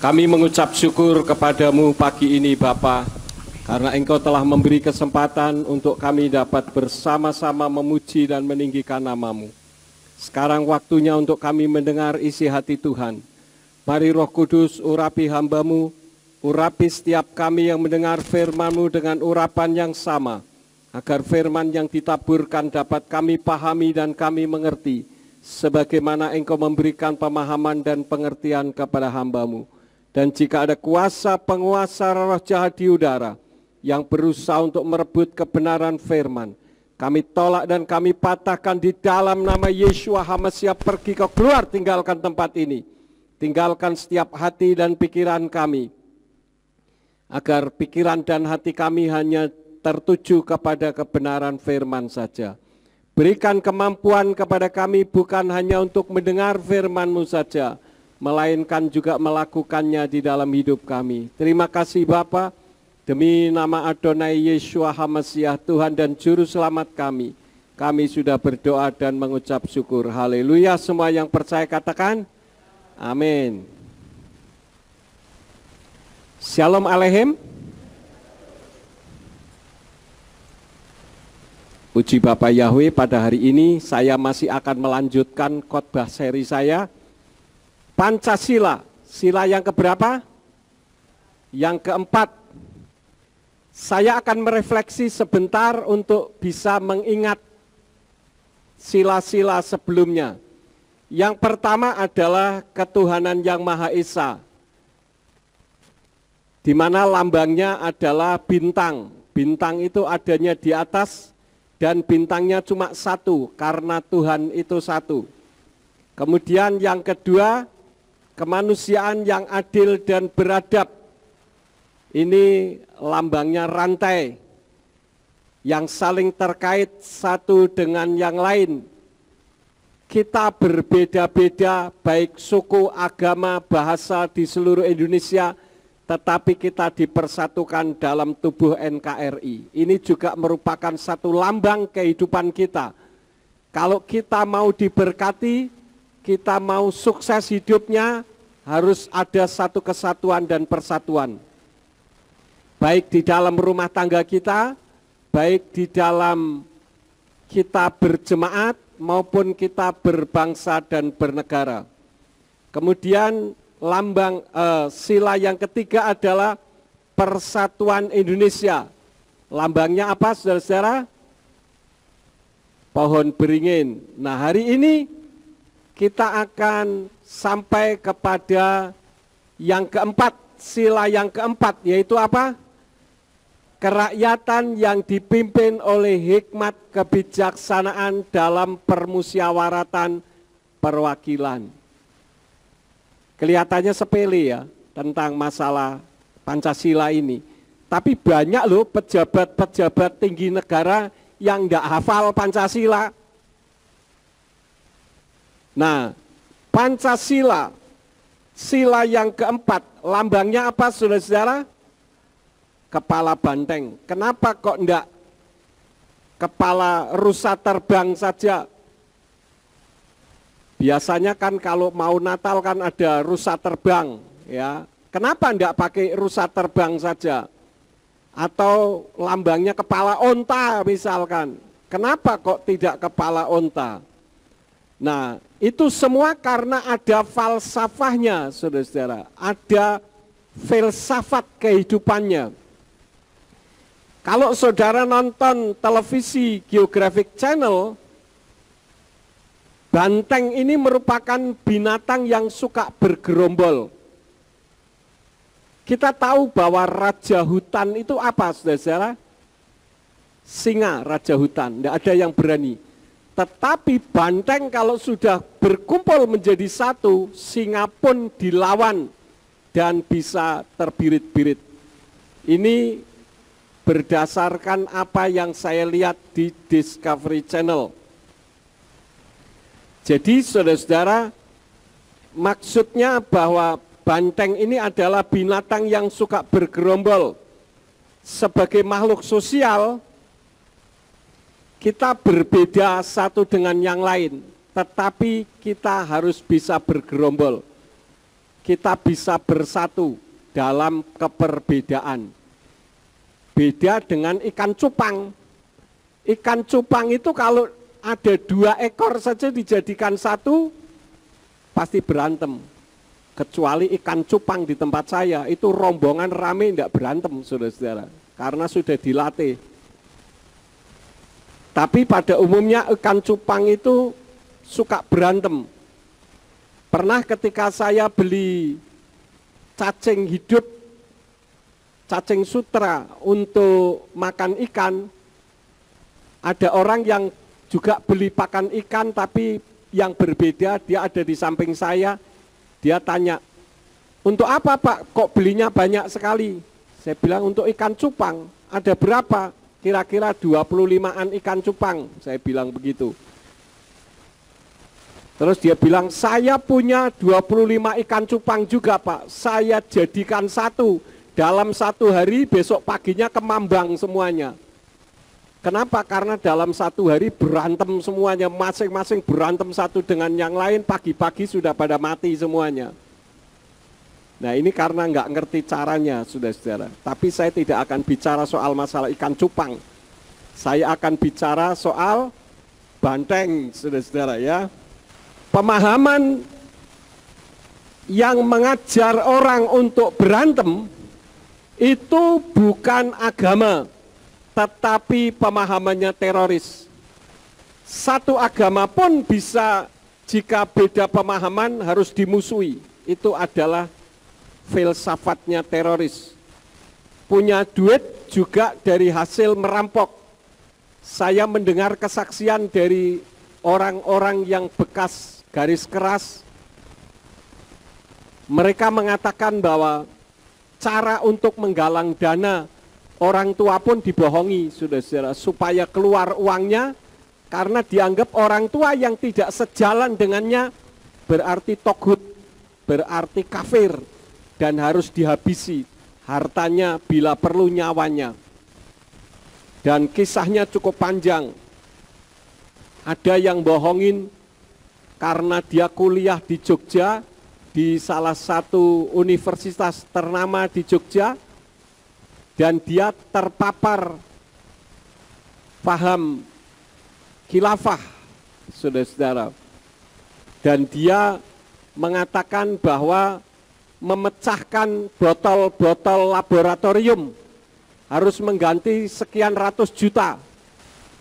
Kami mengucap syukur kepadamu pagi ini Bapa, karena Engkau telah memberi kesempatan untuk kami dapat bersama-sama memuji dan meninggikan nama-Mu. Sekarang waktunya untuk kami mendengar isi hati Tuhan. Mari Roh Kudus urapi hamba-Mu, urapi setiap kami yang mendengar firman-Mu dengan urapan yang sama, agar firman yang ditaburkan dapat kami pahami dan kami mengerti, sebagaimana Engkau memberikan pemahaman dan pengertian kepada hamba-Mu. Dan jika ada kuasa penguasa roh jahat di udara yang berusaha untuk merebut kebenaran firman, kami tolak dan kami patahkan di dalam nama Yeshua HaMashiach. Pergi kau keluar, tinggalkan tempat ini. Tinggalkan setiap hati dan pikiran kami, agar pikiran dan hati kami hanya tertuju kepada kebenaran firman saja. Berikan kemampuan kepada kami bukan hanya untuk mendengar firman-Mu saja, melainkan juga melakukannya di dalam hidup kami. Terima kasih Bapa, demi nama Adonai Yeshua HaMashiach, Tuhan dan Juru Selamat kami. Kami sudah berdoa dan mengucap syukur. Haleluya. Semua yang percaya katakan amin. Shalom Aleichem. Puji Bapa Yahweh, pada hari ini saya masih akan melanjutkan khotbah seri saya, Pancasila. Sila yang keberapa? Yang keempat. Saya akan merefleksi sebentar untuk bisa mengingat sila-sila sebelumnya. Yang pertama adalah ketuhanan yang Maha Esa, di mana lambangnya adalah bintang. Bintang itu adanya di atas dan bintangnya cuma satu karena Tuhan itu satu. Kemudian yang kedua, kemanusiaan yang adil dan beradab. Ini lambangnya rantai yang saling terkait satu dengan yang lain. Kita berbeda-beda baik suku, agama, bahasa di seluruh Indonesia, tetapi kita dipersatukan dalam tubuh NKRI. Ini juga merupakan satu lambang kehidupan kita. Kalau kita mau diberkati, kita mau sukses hidupnya, harus ada satu kesatuan dan persatuan. Baik di dalam rumah tangga kita, baik di dalam kita berjemaat, maupun kita berbangsa dan bernegara. Kemudian lambang sila yang ketiga adalah Persatuan Indonesia. Lambangnya apa saudara-saudara? Pohon beringin. Nah, hari ini kita akan sampai kepada yang keempat, sila yang keempat, yaitu apa? Kerakyatan yang dipimpin oleh hikmat kebijaksanaan dalam permusyawaratan perwakilan. Kelihatannya sepele ya tentang masalah Pancasila ini. Tapi banyak loh pejabat-pejabat tinggi negara yang tidak hafal Pancasila. Nah, Pancasila, sila yang keempat, lambangnya apa saudara-saudara? Kepala banteng. Kenapa kok enggak kepala rusa terbang saja? Biasanya kan kalau mau Natal kan ada rusa terbang, ya. Kenapa enggak pakai rusa terbang saja? Atau lambangnya kepala onta misalkan. Kenapa kok tidak kepala onta? Nah, itu semua karena ada falsafahnya, saudara-saudara. Ada filsafat kehidupannya. Kalau saudara nonton televisi Geographic Channel, banteng ini merupakan binatang yang suka bergerombol. Kita tahu bahwa raja hutan itu apa, saudara-saudara? Singa, raja hutan, tidak ada yang berani. Tetapi banteng kalau sudah berkumpul menjadi satu, singa pun dilawan dan bisa terbirit-birit. Ini berdasarkan apa yang saya lihat di Discovery Channel. Jadi saudara-saudara, maksudnya bahwa banteng ini adalah binatang yang suka bergerombol. Sebagai makhluk sosial, kita berbeda satu dengan yang lain, tetapi kita harus bisa bergerombol. kita bisa bersatu dalam keperbedaan. Beda dengan ikan cupang. Ikan cupang itu kalau ada 2 ekor saja dijadikan satu, pasti berantem. Kecuali ikan cupang di tempat saya, itu rombongan rame tidak berantem, saudara-saudara. Karena sudah dilatih. Tapi pada umumnya ikan cupang itu suka berantem. Pernah ketika saya beli cacing hidup, cacing sutra untuk makan ikan, ada orang yang juga beli pakan ikan tapi yang berbeda, dia ada di samping saya, dia tanya, untuk apa Pak kok belinya banyak sekali? Saya bilang untuk ikan cupang, ada berapa? Kira-kira 25-an ikan cupang, saya bilang begitu. Terus dia bilang, saya punya 25 ikan cupang juga Pak, saya jadikan satu, dalam 1 hari besok paginya kemambang semuanya. Kenapa? Karena dalam 1 hari berantem semuanya, masing-masing berantem satu dengan yang lain, pagi-pagi sudah pada mati semuanya. Nah ini karena nggak ngerti caranya, saudara-saudara. Tapi saya tidak akan bicara soal masalah ikan cupang. Saya akan bicara soal banteng, saudara-saudara ya. Pemahaman yang mengajar orang untuk berantem itu bukan agama, tetapi pemahamannya teroris. Satu agama pun bisa, jika beda pemahaman harus dimusuhi. Itu adalah filsafatnya teroris. Punya duit juga dari hasil merampok. Saya mendengar kesaksian dari orang-orang yang bekas garis keras. Mereka mengatakan bahwa cara untuk menggalang dana orang tua pun dibohongi, saudara-saudara, supaya keluar uangnya, karena dianggap orang tua yang tidak sejalan dengannya berarti toghut, berarti kafir, dan harus dihabisi hartanya bila perlu nyawanya. Dan kisahnya cukup panjang. Ada yang bohongin karena dia kuliah di Jogja, di salah satu universitas ternama di Jogja, dan dia terpapar paham khilafah, saudara-saudara. Dan dia mengatakan bahwa memecahkan botol-botol laboratorium harus mengganti sekian ratus juta.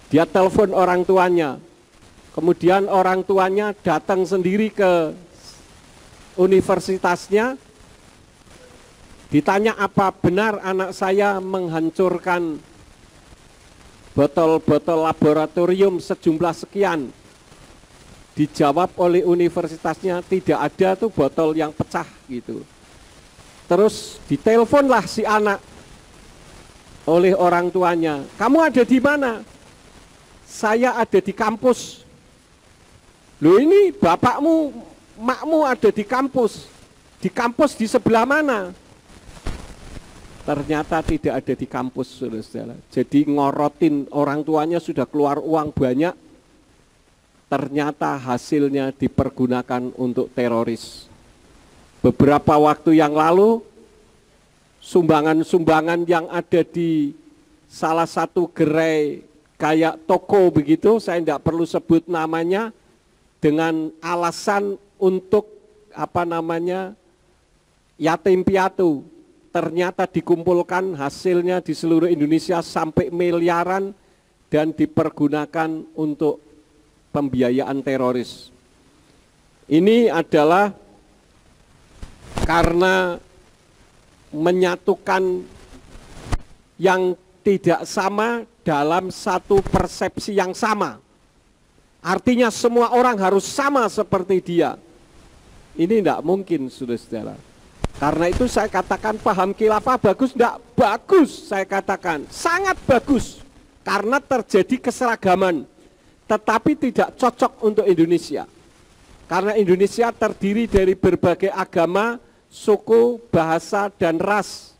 Dia telepon orang tuanya, kemudian orang tuanya datang sendiri ke universitasnya, ditanya apa benar anak saya menghancurkan botol-botol laboratorium sejumlah sekian. Dijawab oleh universitasnya, tidak ada tuh botol yang pecah gitu. Terus diteleponlah si anak oleh orang tuanya, kamu ada di mana? Saya ada di kampus. Loh ini bapakmu, makmu ada di kampus. Di kampus di sebelah mana? Ternyata tidak ada di kampus, saudara-saudara. Jadi ngorotin orang tuanya sudah keluar uang banyak, ternyata hasilnya dipergunakan untuk teroris. Beberapa waktu yang lalu, sumbangan-sumbangan yang ada di salah satu gerai kayak toko begitu, saya tidak perlu sebut namanya, dengan alasan untuk yatim piatu. Ternyata dikumpulkan hasilnya di seluruh Indonesia sampai miliaran dan dipergunakan untuk pembiayaan teroris. Ini adalah karena menyatukan yang tidak sama dalam satu persepsi yang sama. Artinya semua orang harus sama seperti dia. Ini tidak mungkin, saudara-saudara. Karena itu saya katakan paham khilafah bagus, tidak bagus, saya katakan sangat bagus. Karena terjadi keseragaman, tetapi tidak cocok untuk Indonesia. Karena Indonesia terdiri dari berbagai agama, suku, bahasa, dan ras.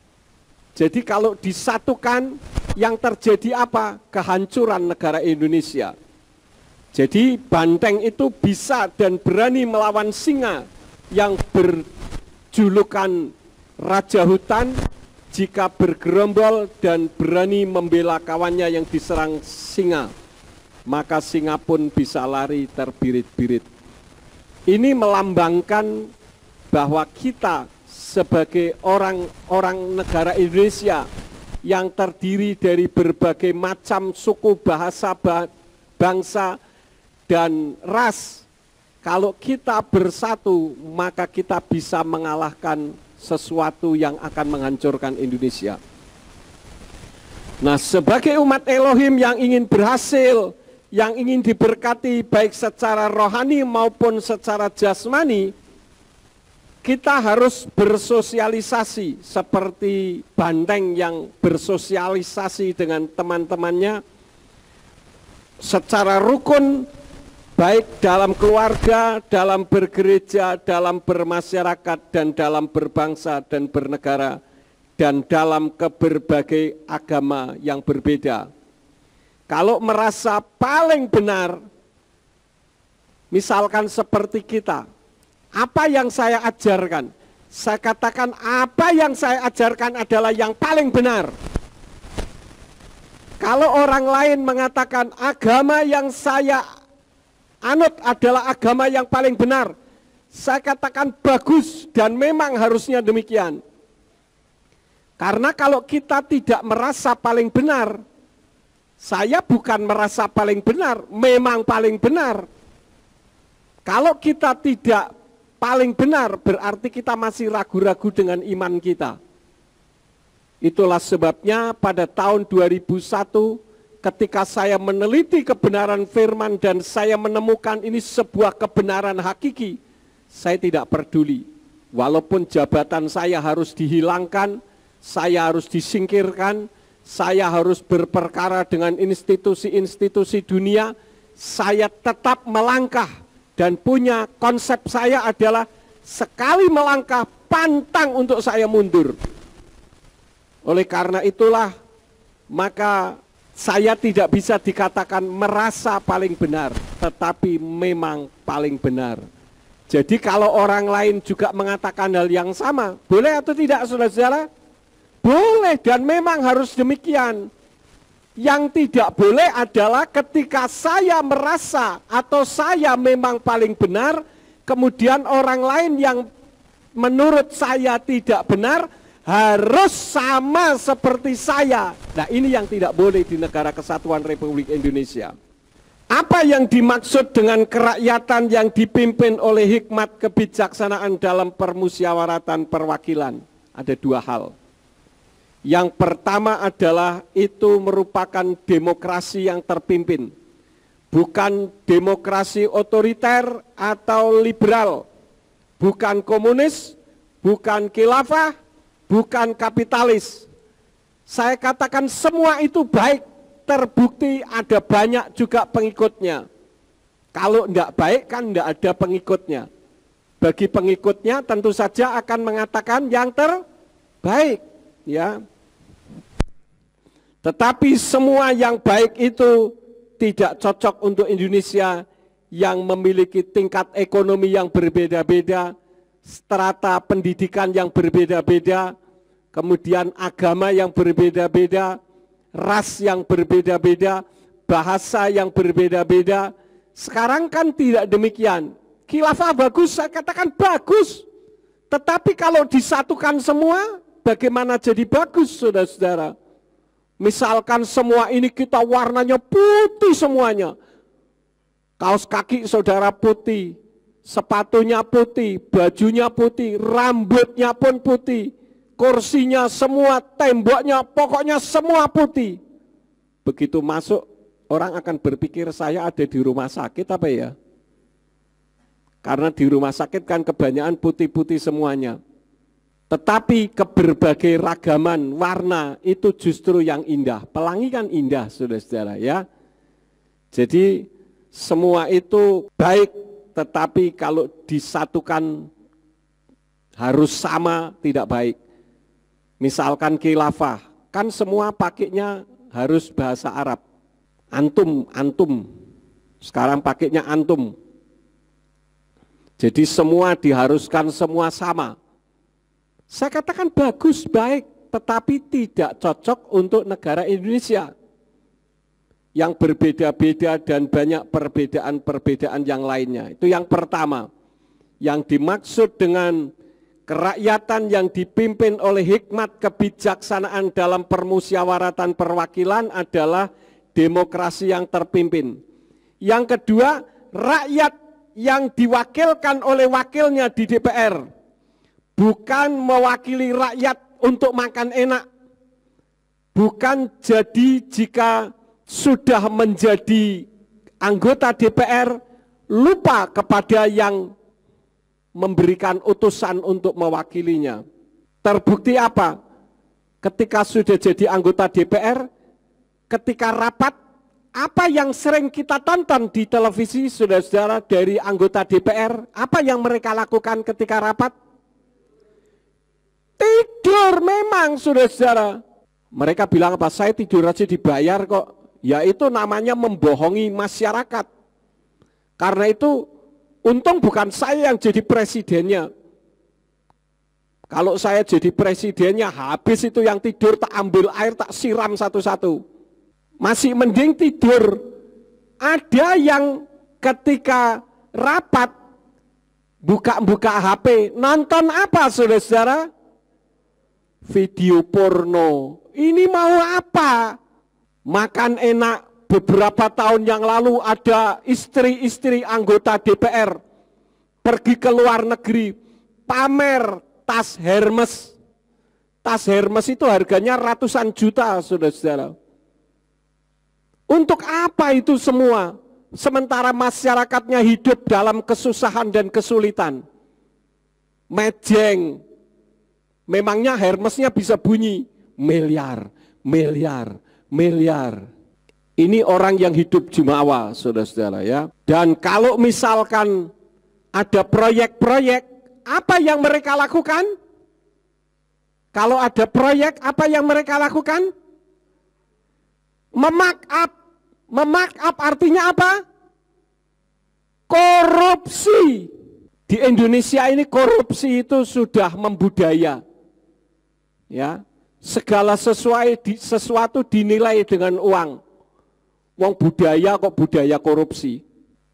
Jadi kalau disatukan, yang terjadi apa? Kehancuran negara Indonesia. Jadi banteng itu bisa dan berani melawan singa yang julukan raja hutan jika bergerombol dan berani membela kawannya yang diserang singa, maka singa pun bisa lari terbirit-birit. Ini melambangkan bahwa kita sebagai orang-orang negara Indonesia yang terdiri dari berbagai macam suku, bahasa, bangsa, dan ras, kalau kita bersatu, maka kita bisa mengalahkan sesuatu yang akan menghancurkan Indonesia. Nah, sebagai umat Elohim yang ingin berhasil, yang ingin diberkati baik secara rohani maupun secara jasmani, kita harus bersosialisasi seperti banteng yang bersosialisasi dengan teman-temannya secara rukun, baik dalam keluarga, dalam bergereja, dalam bermasyarakat, dan dalam berbangsa dan bernegara, dan dalam berbagai agama yang berbeda. Kalau merasa paling benar, misalkan seperti kita, apa yang saya ajarkan? Saya katakan apa yang saya ajarkan adalah yang paling benar. Kalau orang lain mengatakan agama yang saya anut adalah agama yang paling benar, saya katakan bagus dan memang harusnya demikian. Karena kalau kita tidak merasa paling benar, saya bukan merasa paling benar, memang paling benar. Kalau kita tidak paling benar, berarti kita masih ragu-ragu dengan iman kita. Itulah sebabnya pada tahun 2001 ketika saya meneliti kebenaran firman dan saya menemukan ini sebuah kebenaran hakiki, saya tidak peduli. Walaupun jabatan saya harus dihilangkan, saya harus disingkirkan, saya harus berperkara dengan institusi-institusi dunia, saya tetap melangkah. Dan punya konsep saya adalah sekali melangkah pantang untuk saya mundur. Oleh karena itulah maka saya tidak bisa dikatakan merasa paling benar, tetapi memang paling benar. Jadi kalau orang lain juga mengatakan hal yang sama, boleh atau tidak saudara-saudara? Boleh dan memang harus demikian. Yang tidak boleh adalah ketika saya merasa atau saya memang paling benar, kemudian orang lain yang menurut saya tidak benar harus sama seperti saya. Nah, ini yang tidak boleh di Negara Kesatuan Republik Indonesia. Apa yang dimaksud dengan kerakyatan yang dipimpin oleh hikmat kebijaksanaan dalam permusyawaratan perwakilan? Ada dua hal. Yang pertama adalah itu merupakan demokrasi yang terpimpin, bukan demokrasi otoriter atau liberal, bukan komunis, bukan khilafah, bukan kapitalis. Saya katakan semua itu baik, terbukti ada banyak juga pengikutnya. Kalau tidak baik kan tidak ada pengikutnya. Bagi pengikutnya tentu saja akan mengatakan yang terbaik. Ya, tetapi semua yang baik itu tidak cocok untuk Indonesia yang memiliki tingkat ekonomi yang berbeda-beda, strata pendidikan yang berbeda-beda, kemudian agama yang berbeda-beda, ras yang berbeda-beda, bahasa yang berbeda-beda. Sekarang kan tidak demikian. Khilafah bagus, saya katakan bagus. Tetapi kalau disatukan semua, bagaimana jadi bagus, saudara-saudara? Misalkan semua ini kita warnanya putih semuanya. Kaos kaki saudara putih, sepatunya putih, bajunya putih, rambutnya pun putih, kursinya semua, temboknya, pokoknya semua putih. Begitu masuk, orang akan berpikir saya ada di rumah sakit apa ya? Karena di rumah sakit kan kebanyakan putih-putih semuanya. Tetapi keberbagai ragaman warna itu justru yang indah. Pelangi kan indah, saudara-saudara ya. Jadi semua itu baik, tetapi kalau disatukan harus sama tidak baik. Misalkan khilafah, kan semua pakainya harus bahasa Arab. Antum, antum. Sekarang pakainya antum. Jadi semua diharuskan semua sama. Saya katakan bagus, baik, tetapi tidak cocok untuk negara Indonesia yang berbeda-beda dan banyak perbedaan-perbedaan yang lainnya. Itu yang pertama. Yang dimaksud dengan kerakyatan yang dipimpin oleh hikmat kebijaksanaan dalam permusyawaratan perwakilan adalah demokrasi yang terpimpin. Yang kedua, rakyat yang diwakilkan oleh wakilnya di DPR bukan mewakili rakyat untuk makan enak, bukan jadi jika sudah menjadi anggota DPR lupa kepada yang memberikan utusan untuk mewakilinya. Terbukti apa? Ketika sudah jadi anggota DPR, ketika rapat, apa yang sering kita tonton di televisi, saudara-saudara, dari anggota DPR, apa yang mereka lakukan ketika rapat? Tidur memang, saudara-saudara. Mereka bilang apa? Saya tidur aja dibayar kok. Ya itu namanya membohongi masyarakat. Karena itu untung bukan saya yang jadi presidennya. Kalau saya jadi presidennya, habis itu yang tidur tak ambil air, tak siram satu-satu. Masih mending tidur. Ada yang ketika rapat buka-buka HP, nonton apa saudara-saudara? Video porno. Ini mau apa? Makan enak. Beberapa tahun yang lalu ada istri-istri anggota DPR pergi ke luar negeri pamer tas Hermes. Tas Hermes itu harganya ratusan juta, saudara-saudara. Untuk apa itu semua? Sementara masyarakatnya hidup dalam kesusahan dan kesulitan. Mejeng. Memangnya Hermesnya bisa bunyi miliar, miliar, miliar. Ini orang yang hidup jumawa, saudara-saudara ya. Dan kalau misalkan ada proyek-proyek, apa yang mereka lakukan? Kalau ada proyek, apa yang mereka lakukan? Memarkup. Memarkup artinya apa? Korupsi. Di Indonesia ini korupsi itu sudah membudaya. Ya, segala sesuatu dinilai dengan uang. Wong budaya kok budaya korupsi.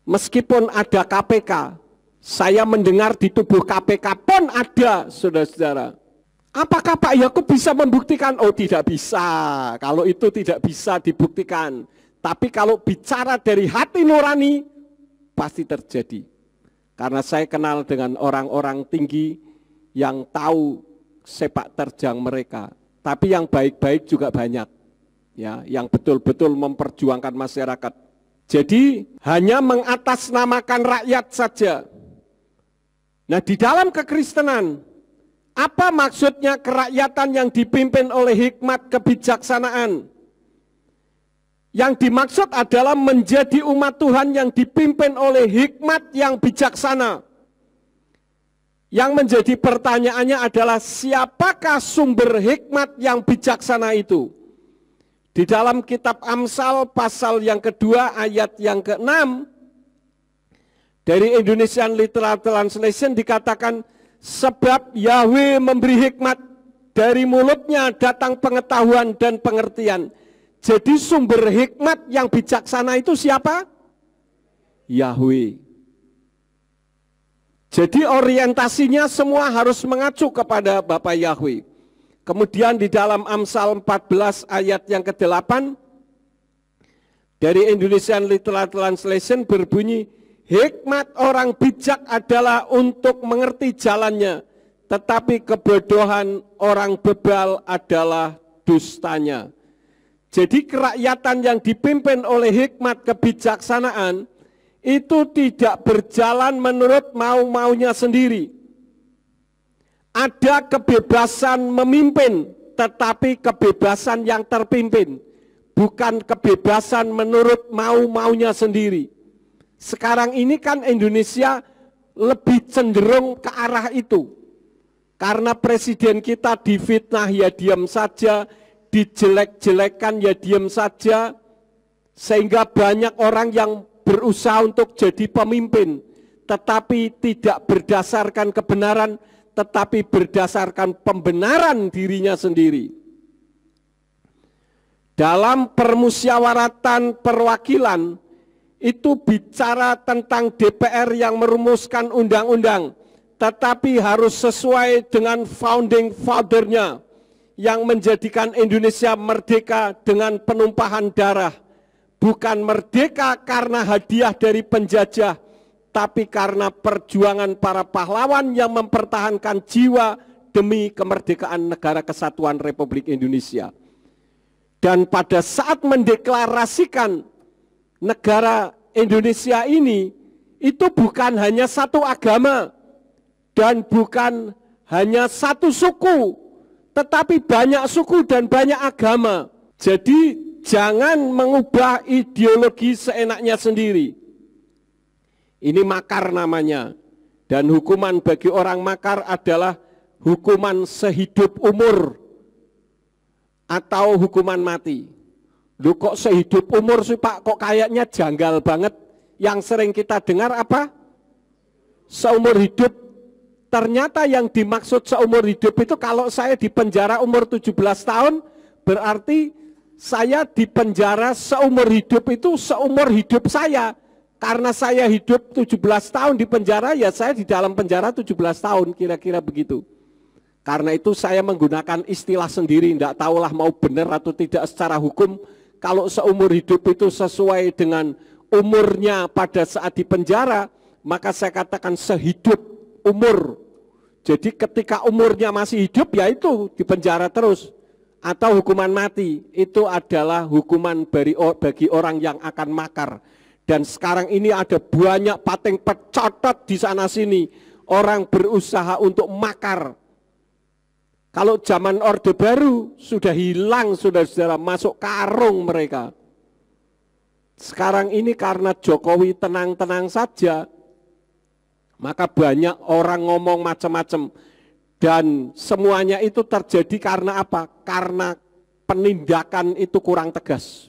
Meskipun ada KPK, saya mendengar di tubuh KPK pun ada, saudara-saudara. Apakah Pak Yakub bisa membuktikan? Oh tidak bisa, kalau itu tidak bisa dibuktikan. Tapi kalau bicara dari hati nurani, pasti terjadi. Karena saya kenal dengan orang-orang tinggi yang tahu sepak terjang mereka. Tapi yang baik-baik juga banyak. Ya, yang betul-betul memperjuangkan masyarakat. Jadi hanya mengatasnamakan rakyat saja. Nah, di dalam kekristenan, apa maksudnya kerakyatan yang dipimpin oleh hikmat kebijaksanaan? Yang dimaksud adalah menjadi umat Tuhan yang dipimpin oleh hikmat yang bijaksana. Yang menjadi pertanyaannya adalah siapakah sumber hikmat yang bijaksana itu? Di dalam kitab Amsal pasal yang kedua ayat yang ke-6 dari Indonesian Literal Translation dikatakan sebab Yahweh memberi hikmat, dari mulutnya datang pengetahuan dan pengertian. Jadi sumber hikmat yang bijaksana itu siapa? Yahweh. Jadi orientasinya semua harus mengacu kepada Bapa Yahweh. Kemudian di dalam Amsal 14 ayat yang ke-8 dari Indonesian Literal Translation berbunyi, hikmat orang bijak adalah untuk mengerti jalannya, tetapi kebodohan orang bebal adalah dustanya. Jadi kerakyatan yang dipimpin oleh hikmat kebijaksanaan itu tidak berjalan menurut mau-maunya sendiri. Ada kebebasan memimpin, tetapi kebebasan yang terpimpin, bukan kebebasan menurut mau-maunya sendiri. Sekarang ini kan Indonesia lebih cenderung ke arah itu. Karena presiden kita difitnah ya diam saja, dijelek-jelekkan ya diam saja, sehingga banyak orang yang berusaha untuk jadi pemimpin, tetapi tidak berdasarkan kebenaran, tetapi berdasarkan pembenaran dirinya sendiri. Dalam permusyawaratan perwakilan itu bicara tentang DPR yang merumuskan undang-undang, tetapi harus sesuai dengan founding father-nya yang menjadikan Indonesia merdeka dengan penumpahan darah. Bukan merdeka karena hadiah dari penjajah, tapi karena perjuangan para pahlawan yang mempertahankan jiwa demi kemerdekaan negara kesatuan Republik Indonesia. Dan pada saat mendeklarasikan negara Indonesia ini, itu bukan hanya satu agama dan bukan hanya satu suku, tetapi banyak suku dan banyak agama. Jadi jangan mengubah ideologi seenaknya sendiri. Ini makar namanya. Dan hukuman bagi orang makar adalah hukuman sehidup umur atau hukuman mati. Lu kok sehidup umur sih Pak? Kok kayaknya janggal banget. Yang sering kita dengar apa? Seumur hidup. Ternyata yang dimaksud seumur hidup itu kalau saya di penjara umur 17 tahun, berarti saya di penjara seumur hidup itu seumur hidup saya. Karena saya hidup 17 tahun di penjara, ya saya di dalam penjara 17 tahun, kira-kira begitu. Karena itu saya menggunakan istilah sendiri, tidak tahulah mau benar atau tidak secara hukum. Kalau seumur hidup itu sesuai dengan umurnya pada saat di penjara, maka saya katakan sehidup umur. Jadi ketika umurnya masih hidup, ya itu di penjara terus. Atau hukuman mati, itu adalah hukuman bagi orang yang akan makar. Dan sekarang ini ada banyak pating pecotot di sana sini. Orang berusaha untuk makar. Kalau zaman Orde Baru sudah hilang, saudara-saudara, masuk karung mereka. Sekarang ini karena Jokowi tenang-tenang saja, maka banyak orang ngomong macam-macam. Dan semuanya itu terjadi karena apa? Karena penindakan itu kurang tegas.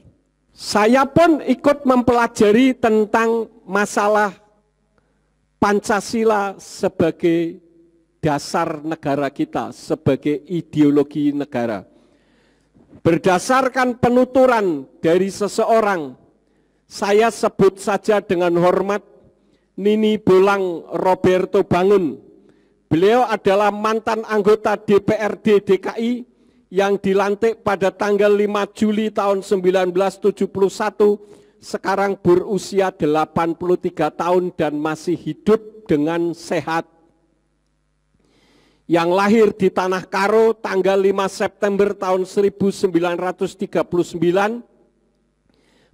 Saya pun ikut mempelajari tentang masalah Pancasila sebagai dasar negara kita, sebagai ideologi negara. Berdasarkan penuturan dari seseorang, saya sebut saja dengan hormat Nini Bolang Roberto Bangun. Beliau adalah mantan anggota DPRD DKI yang dilantik pada tanggal 5 Juli tahun 1971, sekarang berusia 83 tahun dan masih hidup dengan sehat. Yang lahir di Tanah Karo tanggal 5 September tahun 1939,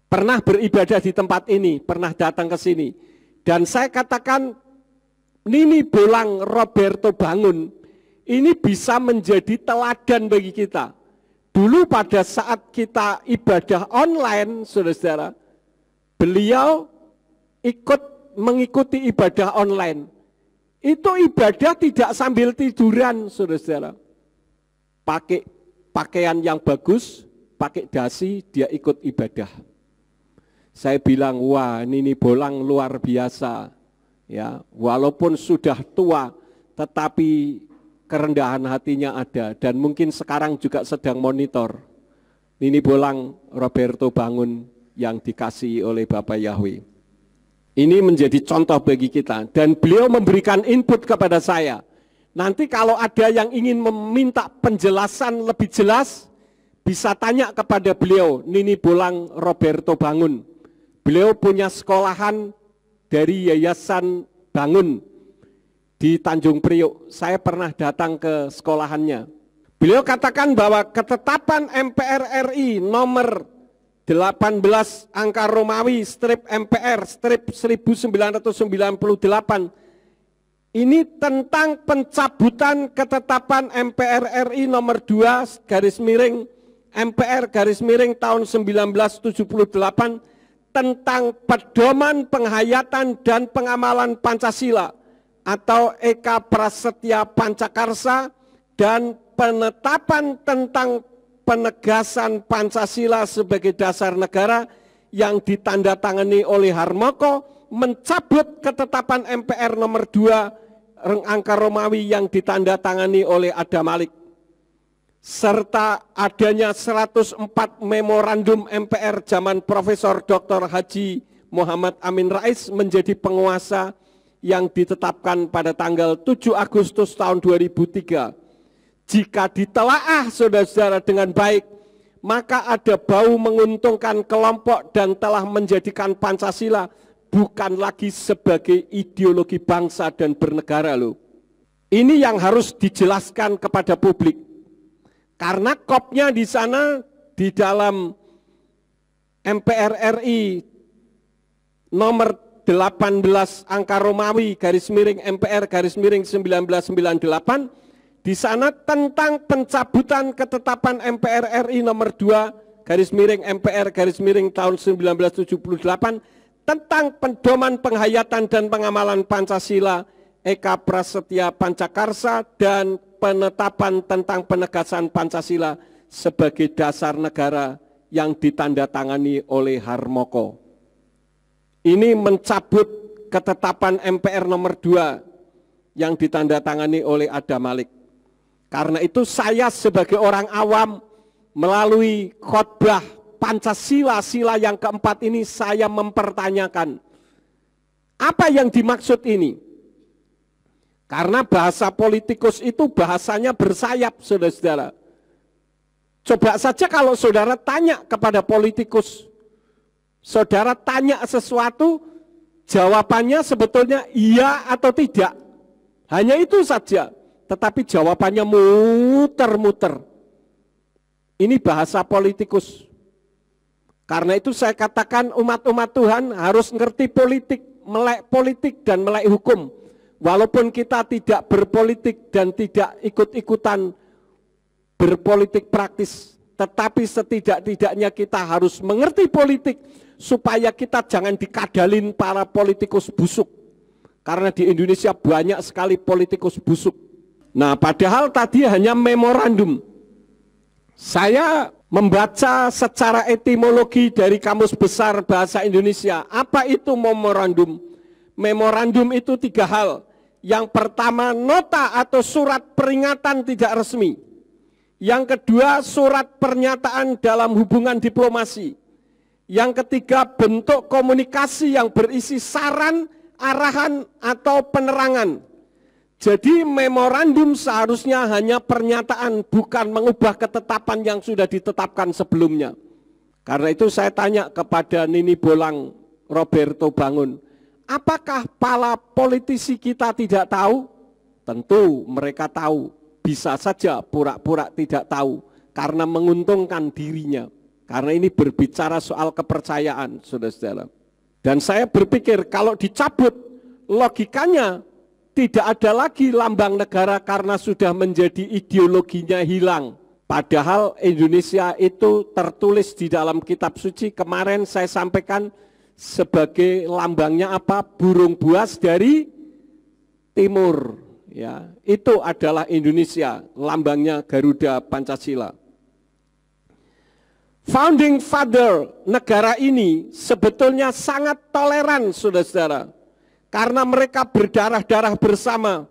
pernah beribadah di tempat ini, pernah datang ke sini. Dan saya katakan Nini Bolang Roberto Bangun ini bisa menjadi teladan bagi kita. Dulu pada saat kita ibadah online, saudara-saudara, beliau ikut mengikuti ibadah online. Itu ibadah tidak sambil tiduran, saudara-saudara. Pakai pakaian yang bagus, pakai dasi, dia ikut ibadah. Saya bilang, wah Nini Bolang luar biasa. Ya, walaupun sudah tua, tetapi kerendahan hatinya ada. Dan mungkin sekarang juga sedang monitor. Nini Bolang Roberto Bangun yang dikasihi oleh Bapak Yahweh. Ini menjadi contoh bagi kita. Dan beliau memberikan input kepada saya. Nanti kalau ada yang ingin meminta penjelasan lebih jelas, bisa tanya kepada beliau, Nini Bolang Roberto Bangun. Beliau punya sekolahan dari Yayasan Bangun di Tanjung Priok. Saya pernah datang ke sekolahannya. Beliau katakan bahwa ketetapan MPR RI nomor 18 angka Romawi strip MPR strip 1998 ini tentang pencabutan ketetapan MPR RI nomor 2 garis miring MPR garis miring tahun 1978 tentang pedoman penghayatan dan pengamalan Pancasila atau Eka Prasetya Pancakarsa dan penetapan tentang penegasan Pancasila sebagai dasar negara yang ditandatangani oleh Harmoko mencabut ketetapan MPR nomor 2 angka Romawi yang ditandatangani oleh Adam Malik, serta adanya 104 memorandum MPR zaman Profesor Dr. Haji Muhammad Amin Rais menjadi penguasa yang ditetapkan pada tanggal 7 Agustus tahun 2003. Jika ditelaah saudara-saudara dengan baik, maka ada bau menguntungkan kelompok dan telah menjadikan Pancasila bukan lagi sebagai ideologi bangsa dan bernegara loh. Ini yang harus dijelaskan kepada publik. Karena kopnya di sana di dalam MPR RI nomor 18 angka Romawi _MPR _1998, di sana tentang pencabutan ketetapan MPR RI nomor 2 _MPR tahun 1978 tentang pedoman penghayatan dan pengamalan Pancasila Eka Prasetya Pancakarsa dan penetapan tentang penegasan Pancasila sebagai dasar negara yang ditandatangani oleh Harmoko. Ini mencabut ketetapan MPR nomor 2 yang ditandatangani oleh Adam Malik. Karena itu saya sebagai orang awam melalui khotbah Pancasila sila yang keempat ini saya mempertanyakan apa yang dimaksud ini. Karena bahasa politikus itu bahasanya bersayap, saudara-saudara. Coba saja kalau saudara tanya kepada politikus, saudara tanya sesuatu, jawabannya sebetulnya iya atau tidak. Hanya itu saja. Tetapi jawabannya muter-muter. Ini bahasa politikus. Karena itu saya katakan umat-umat Tuhan harus ngerti politik, melek politik dan melek hukum. Walaupun kita tidak berpolitik dan tidak ikut-ikutan berpolitik praktis. Tetapi setidak-tidaknya kita harus mengerti politik supaya kita jangan dikadalin para politikus busuk. Karena di Indonesia banyak sekali politikus busuk. Nah, padahal tadi hanya memorandum. Saya membaca secara etimologi dari Kamus Besar Bahasa Indonesia. Apa itu memorandum? Memorandum itu 3 hal. Yang pertama, nota atau surat peringatan tidak resmi. Yang kedua, surat pernyataan dalam hubungan diplomasi. Yang ketiga, bentuk komunikasi yang berisi saran, arahan, atau penerangan. Jadi memorandum seharusnya hanya pernyataan, bukan mengubah ketetapan yang sudah ditetapkan sebelumnya. Karena itu saya tanya kepada Nini Bolang Roberto Bangun, apakah para politisi kita tidak tahu? Tentu mereka tahu, bisa saja pura-pura tidak tahu, karena menguntungkan dirinya. Karena ini berbicara soal kepercayaan, saudara-saudara. Dan saya berpikir kalau dicabut, logikanya tidak ada lagi lambang negara karena sudah menjadi ideologinya hilang. Padahal Indonesia itu tertulis di dalam kitab suci, kemarin saya sampaikan sebagai lambangnya apa? Burung buas dari timur. Ya, itu adalah Indonesia, lambangnya Garuda Pancasila. Founding Father negara ini sebetulnya sangat toleran, saudara-saudara. Karena mereka berdarah-darah bersama.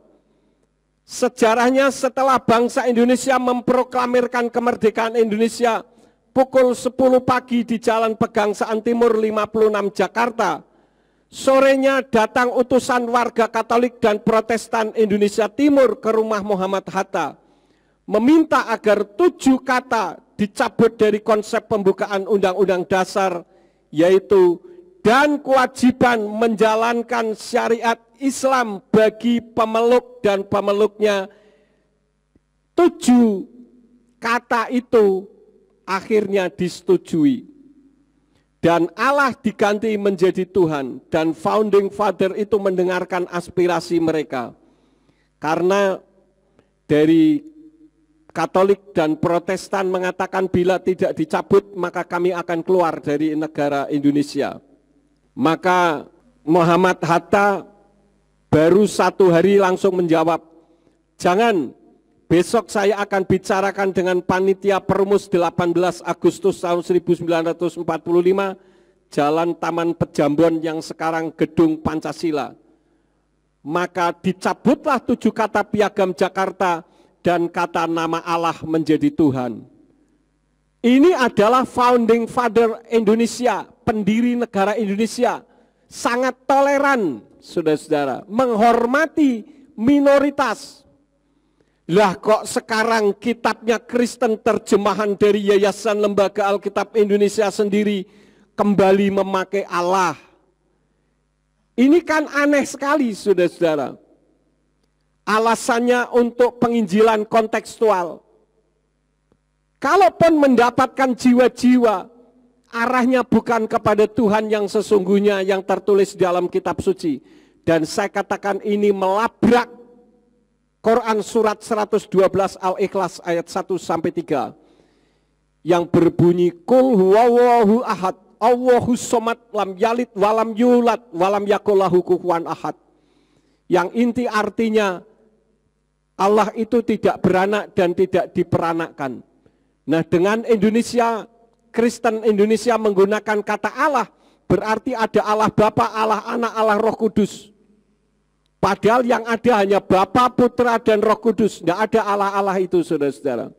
Sejarahnya setelah bangsa Indonesia memproklamirkan kemerdekaan Indonesia pukul 10 pagi di Jalan Pegangsaan Timur 56 Jakarta. Sorenya datang utusan warga Katolik dan Protestan Indonesia Timur ke rumah Muhammad Hatta. Meminta agar 7 kata dicabut dari konsep pembukaan Undang-Undang Dasar, yaitu dan kewajiban menjalankan syariat Islam bagi pemeluk dan pemeluknya. 7 kata itu akhirnya disetujui. Dan Allah diganti menjadi Tuhan, dan Founding Father itu mendengarkan aspirasi mereka. Karena dari Katolik dan Protestan mengatakan bila tidak dicabut maka kami akan keluar dari negara Indonesia. Maka Muhammad Hatta baru 1 hari langsung menjawab, jangan, besok saya akan bicarakan dengan panitia perumus 18 Agustus tahun 1945, Jalan Taman Pejambon yang sekarang Gedung Pancasila. maka dicabutlah 7 kata piagam Jakarta dan kata nama Allah menjadi Tuhan. Ini adalah founding father Indonesia, pendiri negara Indonesia, sangat toleran, saudara-saudara, menghormati minoritas. Lah kok sekarang kitabnya Kristen terjemahan dari Yayasan Lembaga Alkitab Indonesia sendiri kembali memakai Allah. Ini kan aneh sekali, saudara-saudara. Alasannya untuk penginjilan kontekstual. Kalaupun mendapatkan jiwa-jiwa, arahnya bukan kepada Tuhan yang sesungguhnya yang tertulis dalam kitab suci. Dan saya katakan ini melabrak Quran surat 112 Al-Ikhlas ayat 1-3 yang berbunyi Qul huwallahu ahad, Allahu somad, lam yalid walam yulad walam yakul lahu kufuwan ahad. Yang inti artinya Allah itu tidak beranak dan tidak diperanakkan. Nah, dengan Indonesia, Kristen Indonesia menggunakan kata Allah, berarti ada Allah Bapa, Allah Anak, Allah Roh Kudus. Padahal yang ada hanya Bapa, Putra, dan Roh Kudus. Tidak ada Allah-Allah itu, saudara-saudara.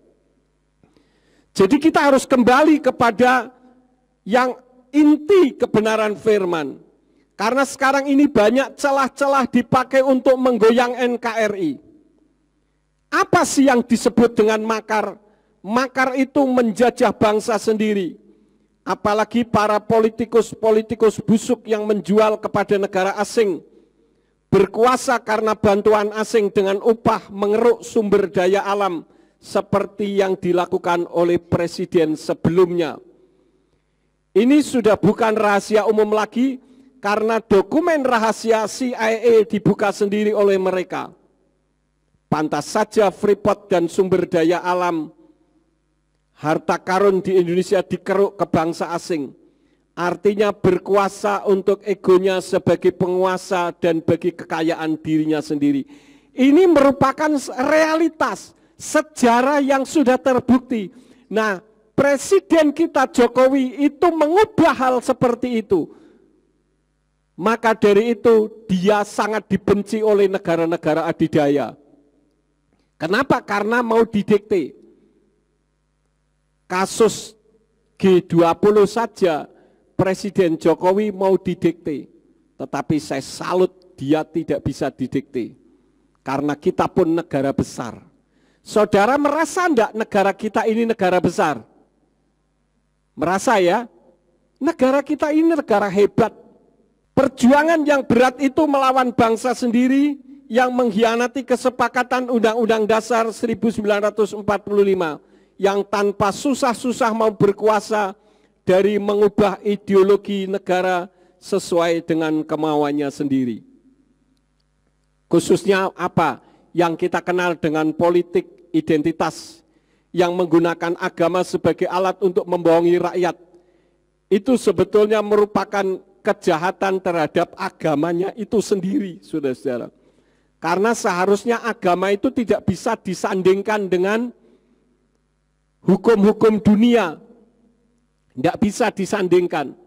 Jadi kita harus kembali kepada yang inti kebenaran firman. Karena sekarang ini banyak celah-celah dipakai untuk menggoyang NKRI. Apa sih yang disebut dengan makar? Makar itu menjajah bangsa sendiri. Apalagi para politikus-politikus busuk yang menjual kepada negara asing. Berkuasa karena bantuan asing dengan upah mengeruk sumber daya alam. Seperti yang dilakukan oleh presiden sebelumnya. Ini sudah bukan rahasia umum lagi. Karena dokumen rahasia CIA dibuka sendiri oleh mereka. Pantas saja Freeport dan sumber daya alam harta karun di Indonesia dikeruk ke bangsa asing. Artinya berkuasa untuk egonya sebagai penguasa dan bagi kekayaan dirinya sendiri. Ini merupakan realitas sejarah yang sudah terbukti. Nah, Presiden kita Jokowi itu mengubah hal seperti itu. Maka dari itu dia sangat dibenci oleh negara-negara adidaya. Kenapa? Karena mau didikte. Kasus G20 saja Presiden Jokowi mau didikte. Tetapi saya salut dia tidak bisa didikte. Karena kita pun negara besar. Saudara merasa enggak negara kita ini negara besar? Merasa ya? Negara kita ini negara hebat. Perjuangan yang berat itu melawan bangsa sendiri yang mengkhianati kesepakatan Undang-Undang Dasar 1945 yang tanpa susah-susah mau berkuasa dari mengubah ideologi negara sesuai dengan kemauannya sendiri. Khususnya apa? Yang kita kenal dengan politik identitas yang menggunakan agama sebagai alat untuk membohongi rakyat. Itu sebetulnya merupakan kejahatan terhadap agamanya itu sendiri, saudara-saudara. Karena seharusnya agama itu tidak bisa disandingkan dengan hukum-hukum dunia. Tidak bisa disandingkan.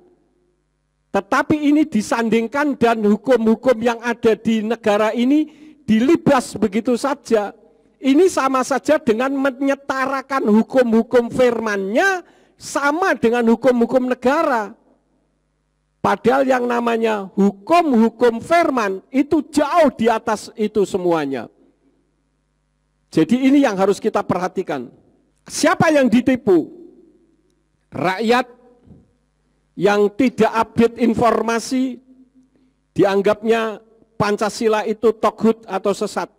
Tetapi ini disandingkan dan hukum-hukum yang ada di negara ini dilibas begitu saja. Ini sama saja dengan menyetarakan hukum-hukum firman-Nya sama dengan hukum-hukum negara. Padahal yang namanya hukum-hukum firman itu jauh di atas itu semuanya. Jadi ini yang harus kita perhatikan. Siapa yang ditipu? Rakyat yang tidak update informasi, dianggapnya Pancasila itu toghut atau sesat.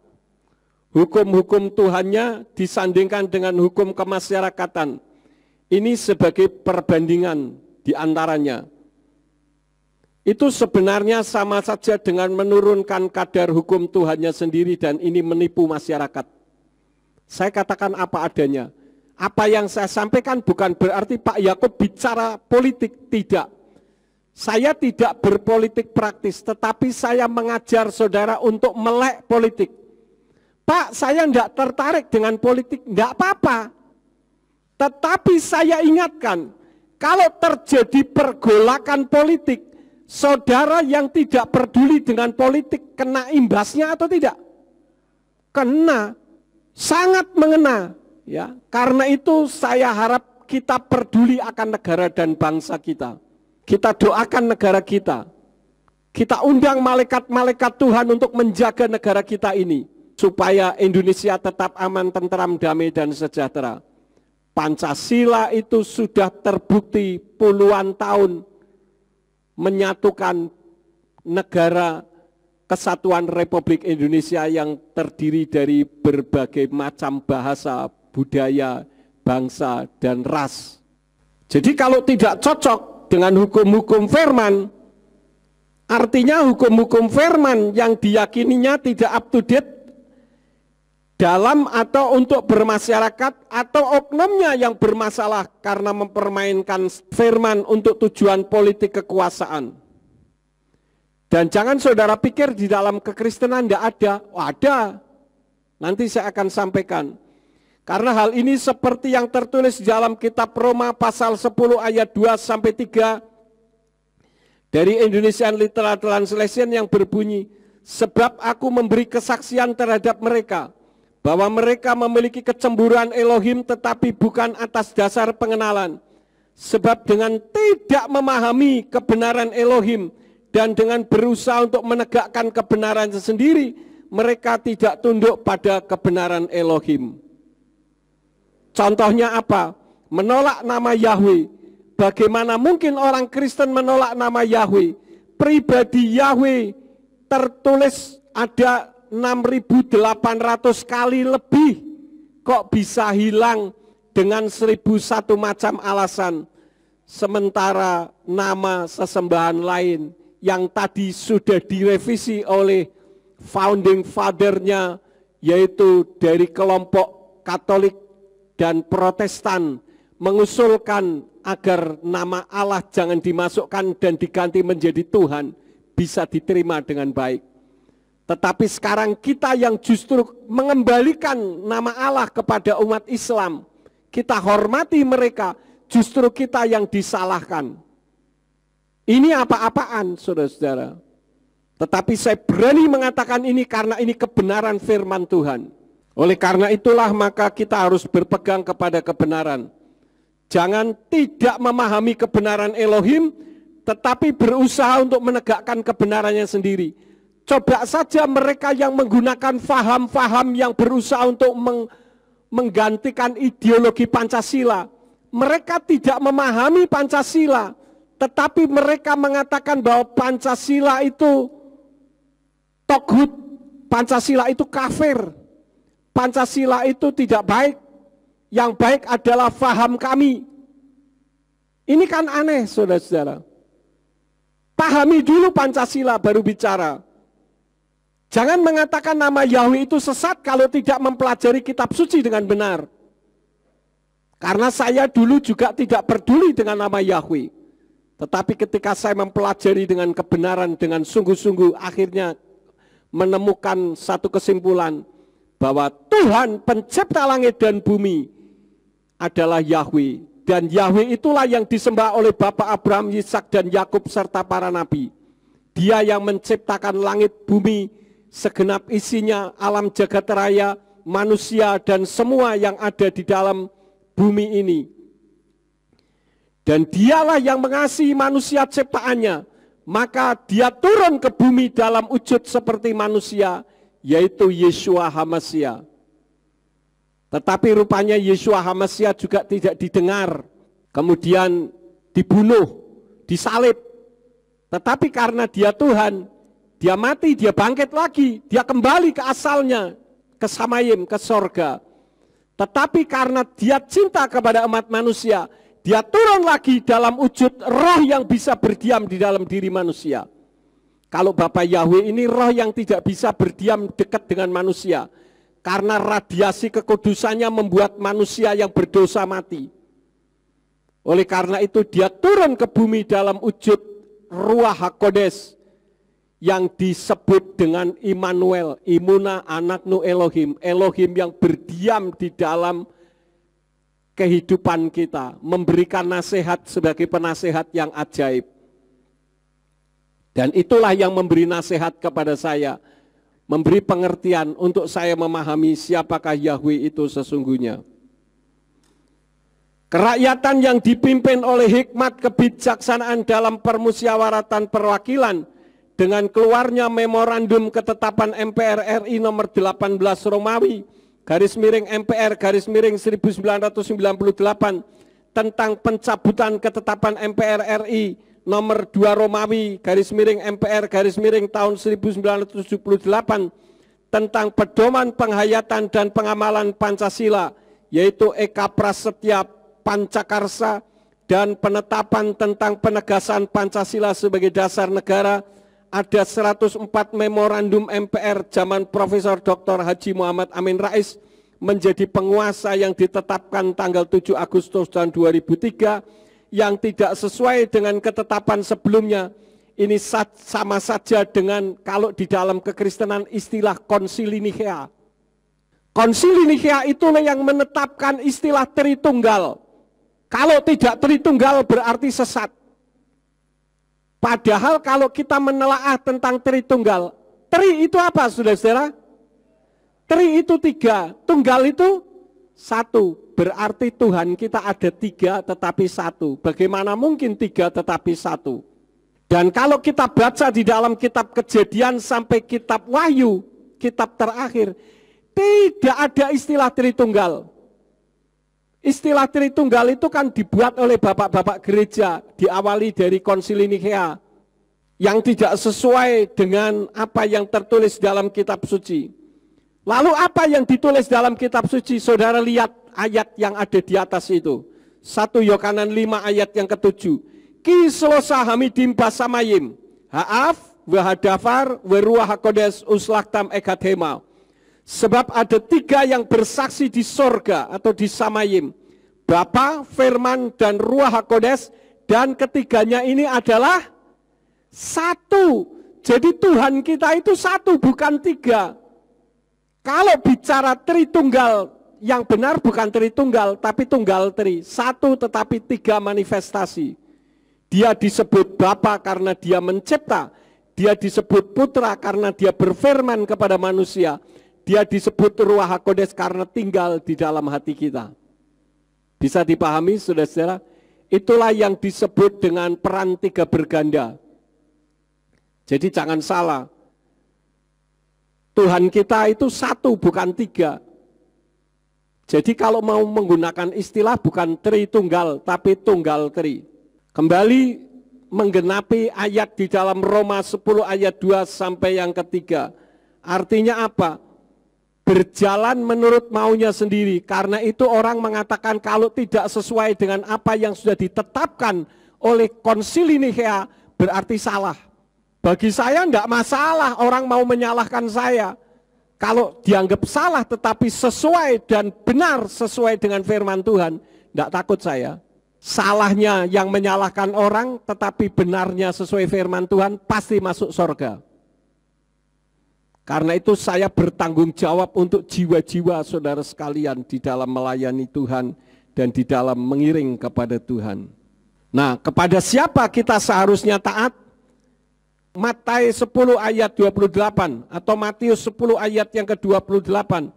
Hukum-hukum Tuhannya disandingkan dengan hukum kemasyarakatan. Ini sebagai perbandingan di antaranya. Itu sebenarnya sama saja dengan menurunkan kadar hukum Tuhannya sendiri dan ini menipu masyarakat. Saya katakan apa adanya. Apa yang saya sampaikan bukan berarti Pak Yakub bicara politik, tidak. Saya tidak berpolitik praktis, tetapi saya mengajar saudara untuk melek politik. Pak, saya tidak tertarik dengan politik, tidak apa-apa. Tetapi saya ingatkan, kalau terjadi pergolakan politik, saudara yang tidak peduli dengan politik kena imbasnya atau tidak? Kena, sangat mengena. Ya, karena itu saya harap kita peduli akan negara dan bangsa kita. Kita doakan negara kita. Kita undang malaikat-malaikat Tuhan untuk menjaga negara kita ini, supaya Indonesia tetap aman, tentram, damai, dan sejahtera. Pancasila itu sudah terbukti puluhan tahun menyatukan negara kesatuan Republik Indonesia yang terdiri dari berbagai macam bahasa, budaya, bangsa, dan ras. Jadi kalau tidak cocok dengan hukum-hukum firman, artinya hukum-hukum firman yang diyakininya tidak up to date dalam atau untuk bermasyarakat, atau oknumnya yang bermasalah karena mempermainkan firman untuk tujuan politik kekuasaan. Dan jangan saudara pikir di dalam kekristenan tidak ada. Oh, ada. Nanti saya akan sampaikan. Karena hal ini seperti yang tertulis di dalam kitab Roma pasal 10 ayat 2 sampai 3 dari Indonesian Literal Translation yang berbunyi, sebab aku memberi kesaksian terhadap mereka bahwa mereka memiliki kecemburuan Elohim tetapi bukan atas dasar pengenalan. Sebab dengan tidak memahami kebenaran Elohim dan dengan berusaha untuk menegakkan kebenaran sendiri, mereka tidak tunduk pada kebenaran Elohim. Contohnya apa? Menolak nama Yahweh. Bagaimana mungkin orang Kristen menolak nama Yahweh? Pribadi Yahweh tertulis ada 6.800 kali lebih, kok bisa hilang dengan 1.001 macam alasan. Sementara nama sesembahan lain yang tadi sudah direvisi oleh founding father-nya, yaitu dari kelompok Katolik dan Protestan, mengusulkan agar nama Allah jangan dimasukkan dan diganti menjadi Tuhan, bisa diterima dengan baik. Tetapi sekarang kita yang justru mengembalikan nama Allah kepada umat Islam, kita hormati mereka, justru kita yang disalahkan. Ini apa-apaan, saudara-saudara. Tetapi saya berani mengatakan ini karena ini kebenaran firman Tuhan. Oleh karena itulah maka kita harus berpegang kepada kebenaran. Jangan tidak memahami kebenaran Elohim, tetapi berusaha untuk menegakkan kebenarannya sendiri. Coba saja mereka yang menggunakan faham-faham yang berusaha untuk menggantikan ideologi Pancasila. Mereka tidak memahami Pancasila, tetapi mereka mengatakan bahwa Pancasila itu toghut, Pancasila itu kafir, Pancasila itu tidak baik, yang baik adalah faham kami. Ini kan aneh, saudara-saudara. Pahami dulu Pancasila baru bicara. Jangan mengatakan nama Yahweh itu sesat kalau tidak mempelajari kitab suci dengan benar. Karena saya dulu juga tidak peduli dengan nama Yahweh. Tetapi ketika saya mempelajari dengan kebenaran, dengan sungguh-sungguh, akhirnya menemukan satu kesimpulan bahwa Tuhan pencipta langit dan bumi adalah Yahweh. Dan Yahweh itulah yang disembah oleh Bapak Abraham, Ishak, dan Yakub serta para nabi. Dia yang menciptakan langit, bumi, segenap isinya, alam jagat raya, manusia, dan semua yang ada di dalam bumi ini. Dan dialah yang mengasihi manusia ciptaannya, maka dia turun ke bumi dalam wujud seperti manusia, yaitu Yeshua HaMashiach. Tetapi rupanya Yeshua HaMashiach juga tidak didengar, kemudian dibunuh, disalib. Tetapi karena dia Tuhan, dia mati, dia bangkit lagi, dia kembali ke asalnya, ke Samayim, ke sorga. Tetapi karena dia cinta kepada umat manusia, dia turun lagi dalam wujud roh yang bisa berdiam di dalam diri manusia. Kalau Bapak Yahweh ini roh yang tidak bisa berdiam dekat dengan manusia, karena radiasi kekudusannya membuat manusia yang berdosa mati. Oleh karena itu dia turun ke bumi dalam wujud Ruach HaKodes, yang disebut dengan Immanuel, Imuna Anaknu Elohim, Elohim yang berdiam di dalam kehidupan kita, memberikan nasihat sebagai penasehat yang ajaib. Dan itulah yang memberi nasihat kepada saya, memberi pengertian untuk saya memahami siapakah Yahweh itu sesungguhnya. Kerakyatan yang dipimpin oleh hikmat kebijaksanaan dalam permusyawaratan perwakilan dengan keluarnya memorandum ketetapan MPR RI nomor 18 Romawi /MPR /1998 tentang pencabutan ketetapan MPR RI nomor 2 Romawi /MPR tahun 1978 tentang pedoman penghayatan dan pengamalan Pancasila, yaitu Eka Prasetya Pancakarsa, dan penetapan tentang penegasan Pancasila sebagai dasar negara, ada 104 memorandum MPR zaman Profesor Dr. Haji Muhammad Amin Rais menjadi penguasa yang ditetapkan tanggal 7 Agustus tahun 2003 yang tidak sesuai dengan ketetapan sebelumnya. Ini sama saja dengan kalau di dalam kekristenan istilah Konsili Nikea. Konsili Nikea itulah yang menetapkan istilah Tritunggal. Kalau tidak Tritunggal berarti sesat. Padahal kalau kita menelaah tentang Tritunggal, Tri itu apa saudara-saudara? Tri itu 3, tunggal itu 1. Berarti Tuhan kita ada 3 tetapi 1. Bagaimana mungkin 3 tetapi 1? Dan kalau kita baca di dalam kitab Kejadian sampai kitab Wahyu, kitab terakhir, tidak ada istilah Tritunggal. Istilah Tritunggal itu kan dibuat oleh bapak-bapak gereja, diawali dari Konsili Nikea, yang tidak sesuai dengan apa yang tertulis dalam kitab suci. Lalu apa yang ditulis dalam kitab suci? Saudara lihat ayat yang ada di atas itu. 1 Yohanan 5 ayat yang ke-7. Ki selosa hamidim basamayim, ha'af, wahadafar, weruah hakodes uslaktam ekathema. Sebab ada 3 yang bersaksi di sorga atau di Samayim, Bapa, Firman, dan Ruach HaKodes, dan ketiganya ini adalah 1. Jadi Tuhan kita itu 1 bukan 3. Kalau bicara Tritunggal, yang benar bukan Tritunggal tapi Tunggal Tri, 1 tetapi 3 manifestasi. Dia disebut Bapa karena dia mencipta, dia disebut Putra karena dia berfirman kepada manusia, dia disebut Ruach HaKodes karena tinggal di dalam hati kita. Bisa dipahami saudara-saudara? Itulah yang disebut dengan peran 3 berganda. Jadi jangan salah. Tuhan kita itu 1 bukan 3. Jadi kalau mau menggunakan istilah bukan Tritunggal tapi Tunggal Tri. Kembali menggenapi ayat di dalam Roma 10 ayat 2 sampai yang ketiga. Artinya apa? Berjalan menurut maunya sendiri. Karena itu orang mengatakan kalau tidak sesuai dengan apa yang sudah ditetapkan oleh Konsili Nikea berarti salah. Bagi saya enggak masalah orang mau menyalahkan saya. Kalau dianggap salah tetapi sesuai dan benar sesuai dengan firman Tuhan, enggak takut saya. Salahnya yang menyalahkan orang tetapi benarnya sesuai firman Tuhan pasti masuk surga. Karena itu saya bertanggung jawab untuk jiwa-jiwa saudara sekalian di dalam melayani Tuhan dan di dalam mengiring kepada Tuhan. Nah, kepada siapa kita seharusnya taat? Matius 10 ayat 28 atau Matius 10 ayat yang ke-28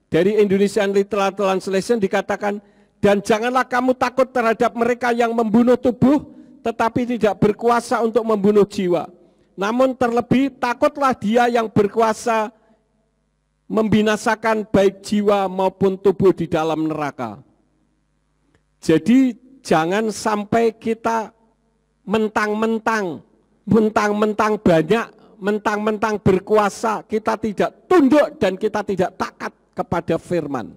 dari Indonesian Literal Translation dikatakan, dan janganlah kamu takut terhadap mereka yang membunuh tubuh tetapi tidak berkuasa untuk membunuh jiwa. Namun terlebih takutlah dia yang berkuasa membinasakan baik jiwa maupun tubuh di dalam neraka. Jadi jangan sampai kita mentang-mentang banyak, mentang-mentang berkuasa, kita tidak tunduk dan kita tidak taat kepada firman.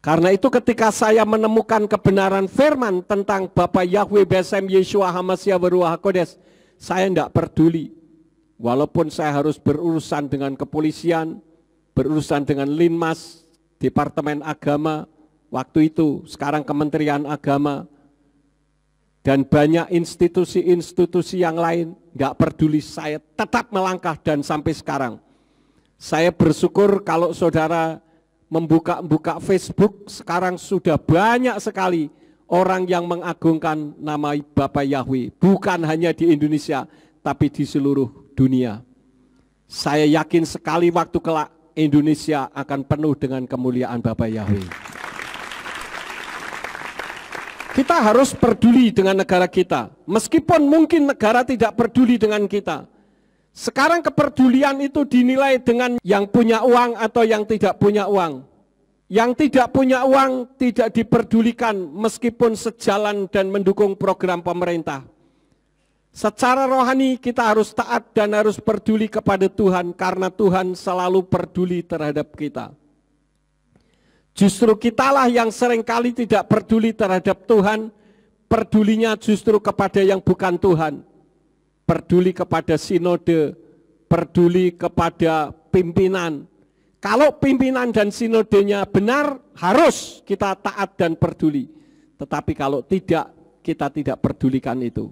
Karena itu ketika saya menemukan kebenaran firman tentang Bapa Yahweh Besem Yeshua Hamasya Beruah HaKodes, saya tidak peduli. Walaupun saya harus berurusan dengan kepolisian, berurusan dengan Linmas, Departemen Agama, waktu itu sekarang Kementerian Agama, dan banyak institusi-institusi yang lain, tidak peduli, saya tetap melangkah dan sampai sekarang. Saya bersyukur kalau saudara membuka Facebook, sekarang sudah banyak sekali orang yang mengagungkan nama Bapa Yahweh, bukan hanya di Indonesia, tapi di seluruh dunia. Saya yakin sekali waktu kelak Indonesia akan penuh dengan kemuliaan Bapa Yahweh. Kita harus peduli dengan negara kita, meskipun mungkin negara tidak peduli dengan kita. Sekarang kepedulian itu dinilai dengan yang punya uang atau yang tidak punya uang. Yang tidak punya uang tidak diperdulikan meskipun sejalan dan mendukung program pemerintah. Secara rohani kita harus taat dan harus peduli kepada Tuhan karena Tuhan selalu peduli terhadap kita. Justru kitalah yang seringkali tidak peduli terhadap Tuhan, pedulinya justru kepada yang bukan Tuhan. Peduli kepada sinode, peduli kepada pimpinan. Kalau pimpinan dan sinodenya benar, harus kita taat dan peduli. Tetapi kalau tidak, kita tidak pedulikan itu.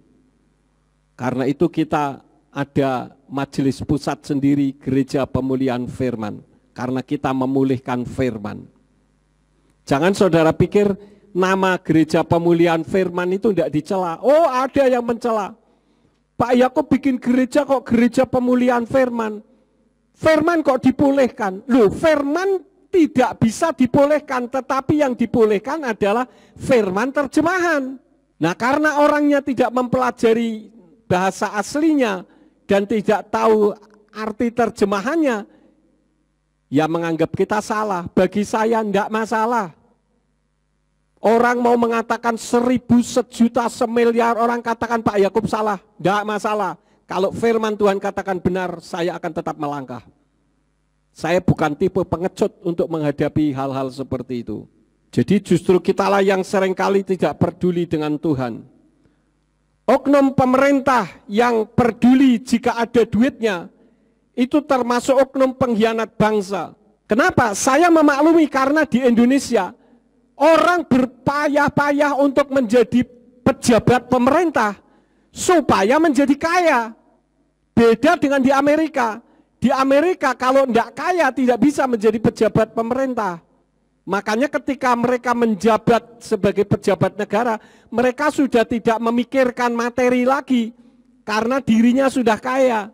Karena itu kita ada majelis pusat sendiri, gereja pemulihan firman. Karena kita memulihkan firman. Jangan saudara pikir nama gereja pemulihan firman itu tidak dicela. Oh, ada yang mencela. Pak Yakub bikin gereja kok gereja pemulihan firman. Firman kok dipulihkan? Loh, firman tidak bisa dipulihkan, tetapi yang dipulihkan adalah firman terjemahan. Nah, karena orangnya tidak mempelajari bahasa aslinya dan tidak tahu arti terjemahannya, ya menganggap kita salah. Bagi saya tidak masalah. Orang mau mengatakan 1000, sejuta, semiliar orang katakan Pak Yakub salah, tidak masalah. Kalau firman Tuhan katakan benar, saya akan tetap melangkah. Saya bukan tipe pengecut untuk menghadapi hal-hal seperti itu. Jadi justru kitalah yang seringkali tidak peduli dengan Tuhan. Oknum pemerintah yang peduli jika ada duitnya, itu termasuk oknum pengkhianat bangsa. Kenapa? Saya memaklumi karena di Indonesia, orang berpayah-payah untuk menjadi pejabat pemerintah supaya menjadi kaya. Beda dengan di Amerika. Di Amerika kalau tidak kaya tidak bisa menjadi pejabat pemerintah. Makanya ketika mereka menjabat sebagai pejabat negara, mereka sudah tidak memikirkan materi lagi karena dirinya sudah kaya.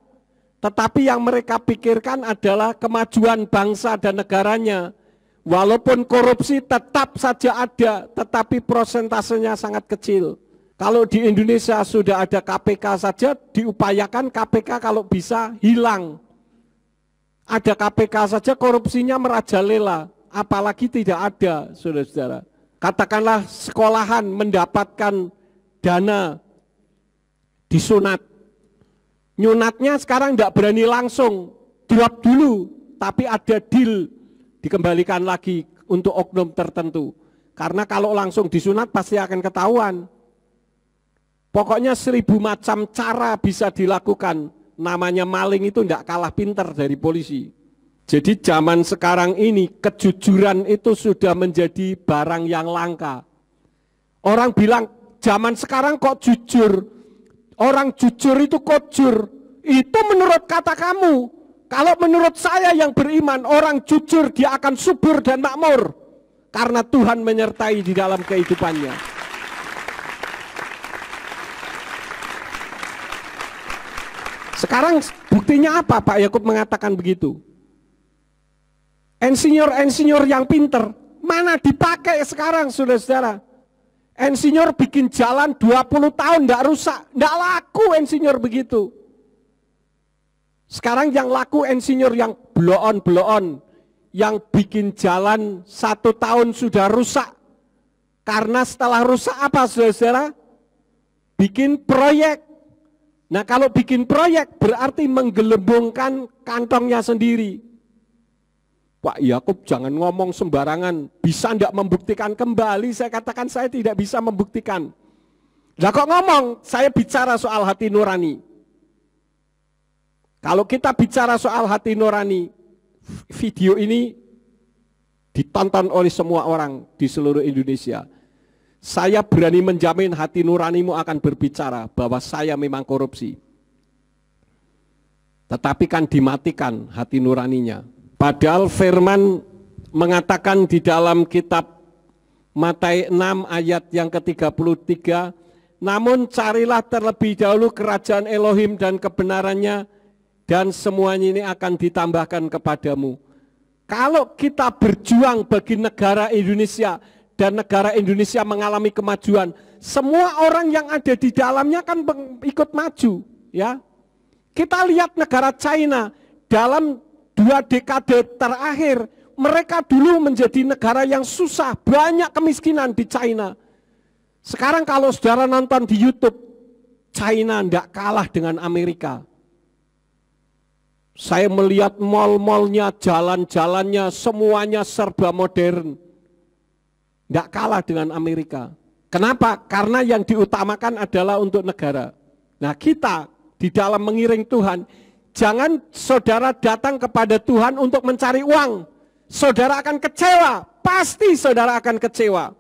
Tetapi yang mereka pikirkan adalah kemajuan bangsa dan negaranya. Walaupun korupsi tetap saja ada, tetapi prosentasenya sangat kecil. Kalau di Indonesia sudah ada KPK saja, diupayakan KPK kalau bisa hilang. Ada KPK saja korupsinya merajalela, apalagi tidak ada, saudara-saudara. Katakanlah sekolahan mendapatkan dana disunat. Nyunatnya sekarang tidak berani langsung, drop dulu, tapi ada deal, dikembalikan lagi untuk oknum tertentu. Karena kalau langsung disunat pasti akan ketahuan. Pokoknya 1000 macam cara bisa dilakukan. Namanya maling itu tidak kalah pintar dari polisi. Jadi zaman sekarang ini kejujuran itu sudah menjadi barang yang langka. Orang bilang zaman sekarang kok jujur. Orang jujur itu kojur. Itu menurut kata kamu. Kalau menurut saya yang beriman, orang jujur dia akan subur dan makmur. Karena Tuhan menyertai di dalam kehidupannya. Sekarang buktinya apa Pak Yakub mengatakan begitu? Insinyur-insinyur yang pinter, mana dipakai sekarang saudara-saudara? Insinyur bikin jalan 20 tahun tidak rusak, tidak laku insinyur begitu. Sekarang yang laku insinyur yang bloon-bloon, yang bikin jalan 1 tahun sudah rusak. Karena setelah rusak apa saudara-saudara? Bikin proyek. Nah kalau bikin proyek berarti menggelembungkan kantongnya sendiri. Pak Yakub jangan ngomong sembarangan, bisa tidak membuktikan kembali? Saya katakan saya tidak bisa membuktikan. Lah kok ngomong, saya bicara soal hati nurani. Kalau kita bicara soal hati nurani, video ini ditonton oleh semua orang di seluruh Indonesia. Saya berani menjamin hati nuranimu akan berbicara bahwa saya memang korupsi. Tetapi kan dimatikan hati nuraninya. Padahal firman mengatakan di dalam kitab Matius 6 ayat yang ke-33, Namun carilah terlebih dahulu kerajaan Elohim dan kebenarannya, dan semuanya ini akan ditambahkan kepadamu. Kalau kita berjuang bagi negara Indonesia dan negara Indonesia mengalami kemajuan, semua orang yang ada di dalamnya kan ikut maju, ya. Kita lihat negara China dalam 2 dekade terakhir, mereka dulu menjadi negara yang susah, banyak kemiskinan di China. Sekarang kalau saudara nonton di YouTube, China tidak kalah dengan Amerika. Saya melihat mal-malnya, jalan-jalannya, semuanya serba modern. Tidak kalah dengan Amerika. Kenapa? Karena yang diutamakan adalah untuk negara. Nah, kita di dalam mengiring Tuhan, jangan saudara datang kepada Tuhan untuk mencari uang. Saudara akan kecewa, pasti saudara akan kecewa.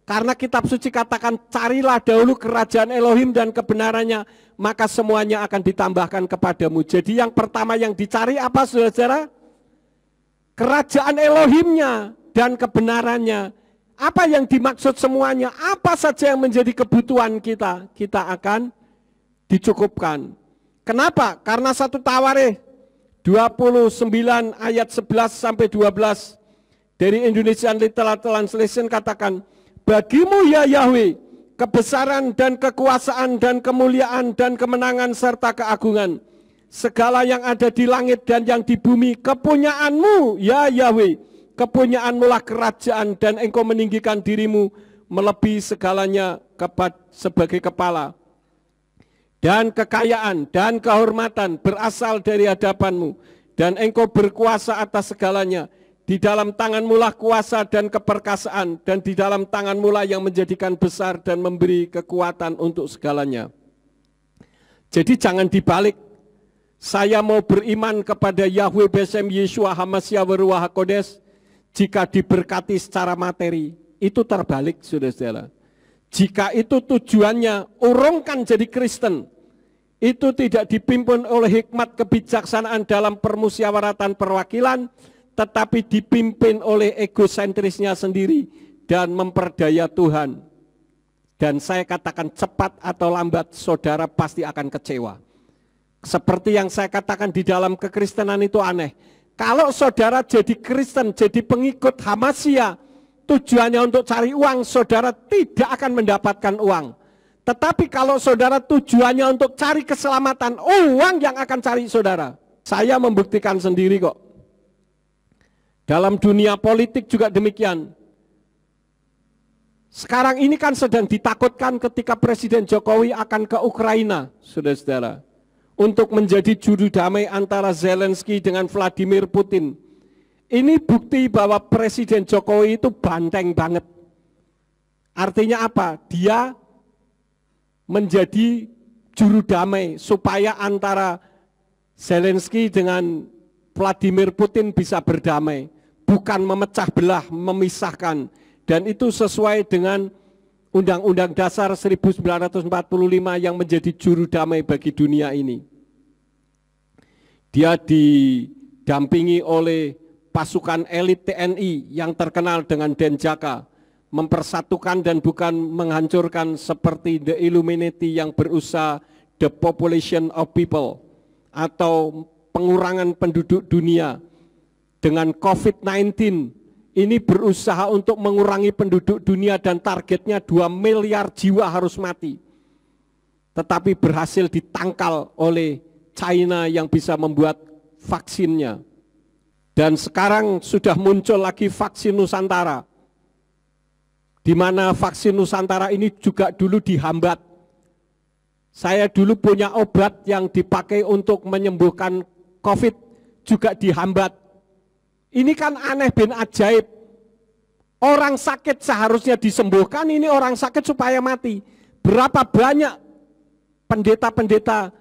Karena kitab suci katakan, carilah dahulu kerajaan Elohim dan kebenarannya, maka semuanya akan ditambahkan kepadamu. Jadi yang pertama yang dicari apa, saudara-saudara? Kerajaan Elohimnya dan kebenarannya. Apa yang dimaksud semuanya? Apa saja yang menjadi kebutuhan kita, kita akan dicukupkan. Kenapa? Karena 1 Tawarikh 29 ayat 11 sampai 12 dari Indonesian Literal Translation katakan, bagimu ya Yahweh, kebesaran dan kekuasaan dan kemuliaan dan kemenangan serta keagungan. Segala yang ada di langit dan yang di bumi, kepunyaanmu ya Yahweh. Kepunyaanmu lah kerajaan dan engkau meninggikan dirimu melebihi segalanya sebagai kepala. Dan kekayaan dan kehormatan berasal dari hadapanmu. Dan engkau berkuasa atas segalanya. Di dalam tanganmu lah kuasa dan keperkasaan. Dan di dalam tanganmu lah yang menjadikan besar dan memberi kekuatan untuk segalanya. Jadi jangan dibalik. Saya mau beriman kepada Yahweh Besem Yeshua Hamasya Waruah HaKodes. Jika diberkati secara materi, itu terbalik, saudara-saudara. Jika itu tujuannya urungkan jadi Kristen, itu tidak dipimpin oleh hikmat kebijaksanaan dalam permusyawaratan perwakilan, tetapi dipimpin oleh egosentrisnya sendiri dan memperdaya Tuhan. Dan saya katakan cepat atau lambat saudara pasti akan kecewa. Seperti yang saya katakan di dalam kekristenan itu aneh. Kalau saudara jadi Kristen, jadi pengikut Hamasya, tujuannya untuk cari uang, saudara tidak akan mendapatkan uang. Tetapi kalau saudara tujuannya untuk cari keselamatan, uang yang akan cari saudara. Saya membuktikan sendiri kok. Dalam dunia politik juga demikian. Sekarang ini kan sedang ditakutkan ketika Presiden Jokowi akan ke Ukraina, saudara-saudara. Untuk menjadi juru damai antara Zelensky dengan Vladimir Putin. Ini bukti bahwa Presiden Jokowi itu banteng banget. Artinya apa? Dia menjadi juru damai supaya antara Zelensky dengan Vladimir Putin bisa berdamai. Bukan memecah belah, memisahkan. Dan itu sesuai dengan Undang-Undang Dasar 1945 yang menjadi juru damai bagi dunia ini. Dia didampingi oleh pasukan elit TNI yang terkenal dengan Denjaka, mempersatukan dan bukan menghancurkan seperti The Illuminati yang berusaha the population of people atau pengurangan penduduk dunia. Dengan COVID-19 ini berusaha untuk mengurangi penduduk dunia dan targetnya 2 miliar jiwa harus mati. Tetapi berhasil ditangkal oleh China yang bisa membuat vaksinnya. Dan sekarang sudah muncul lagi vaksin Nusantara. Di mana vaksin Nusantara ini juga dulu dihambat. Saya dulu punya obat yang dipakai untuk menyembuhkan COVID juga dihambat. Ini kan aneh bin ajaib. Orang sakit seharusnya disembuhkan, ini orang sakit supaya mati. Berapa banyak pendeta-pendeta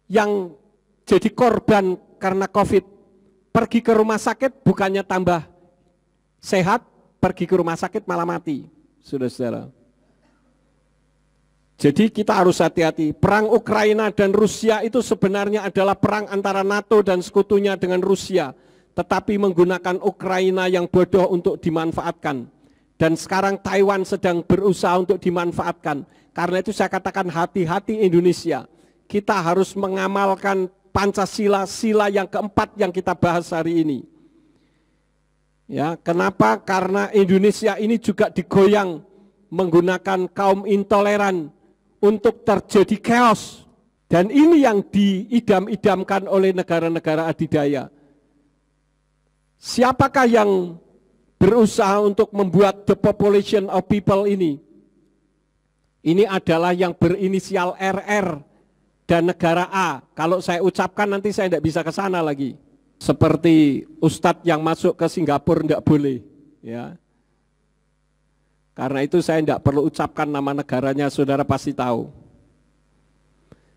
yang jadi korban karena COVID, pergi ke rumah sakit bukannya tambah sehat, pergi ke rumah sakit malah mati, saudara-saudara. Jadi kita harus hati-hati. Perang Ukraina dan Rusia itu sebenarnya adalah perang antara NATO dan sekutunya dengan Rusia, tetapi menggunakan Ukraina yang bodoh untuk dimanfaatkan. Dan sekarang Taiwan sedang berusaha untuk dimanfaatkan. Karena itu saya katakan hati-hati Indonesia. Kita harus mengamalkan Pancasila, sila yang keempat yang kita bahas hari ini. Ya, kenapa? Karena Indonesia ini juga digoyang menggunakan kaum intoleran untuk terjadi chaos. Dan ini yang diidam-idamkan oleh negara-negara adidaya. Siapakah yang berusaha untuk membuat the population of people ini? Ini adalah yang berinisial RR dan negara A. Kalau saya ucapkan nanti saya tidak bisa ke sana lagi. Seperti Ustadz yang masuk ke Singapura tidak boleh. Ya. Karena itu saya tidak perlu ucapkan nama negaranya, saudara pasti tahu.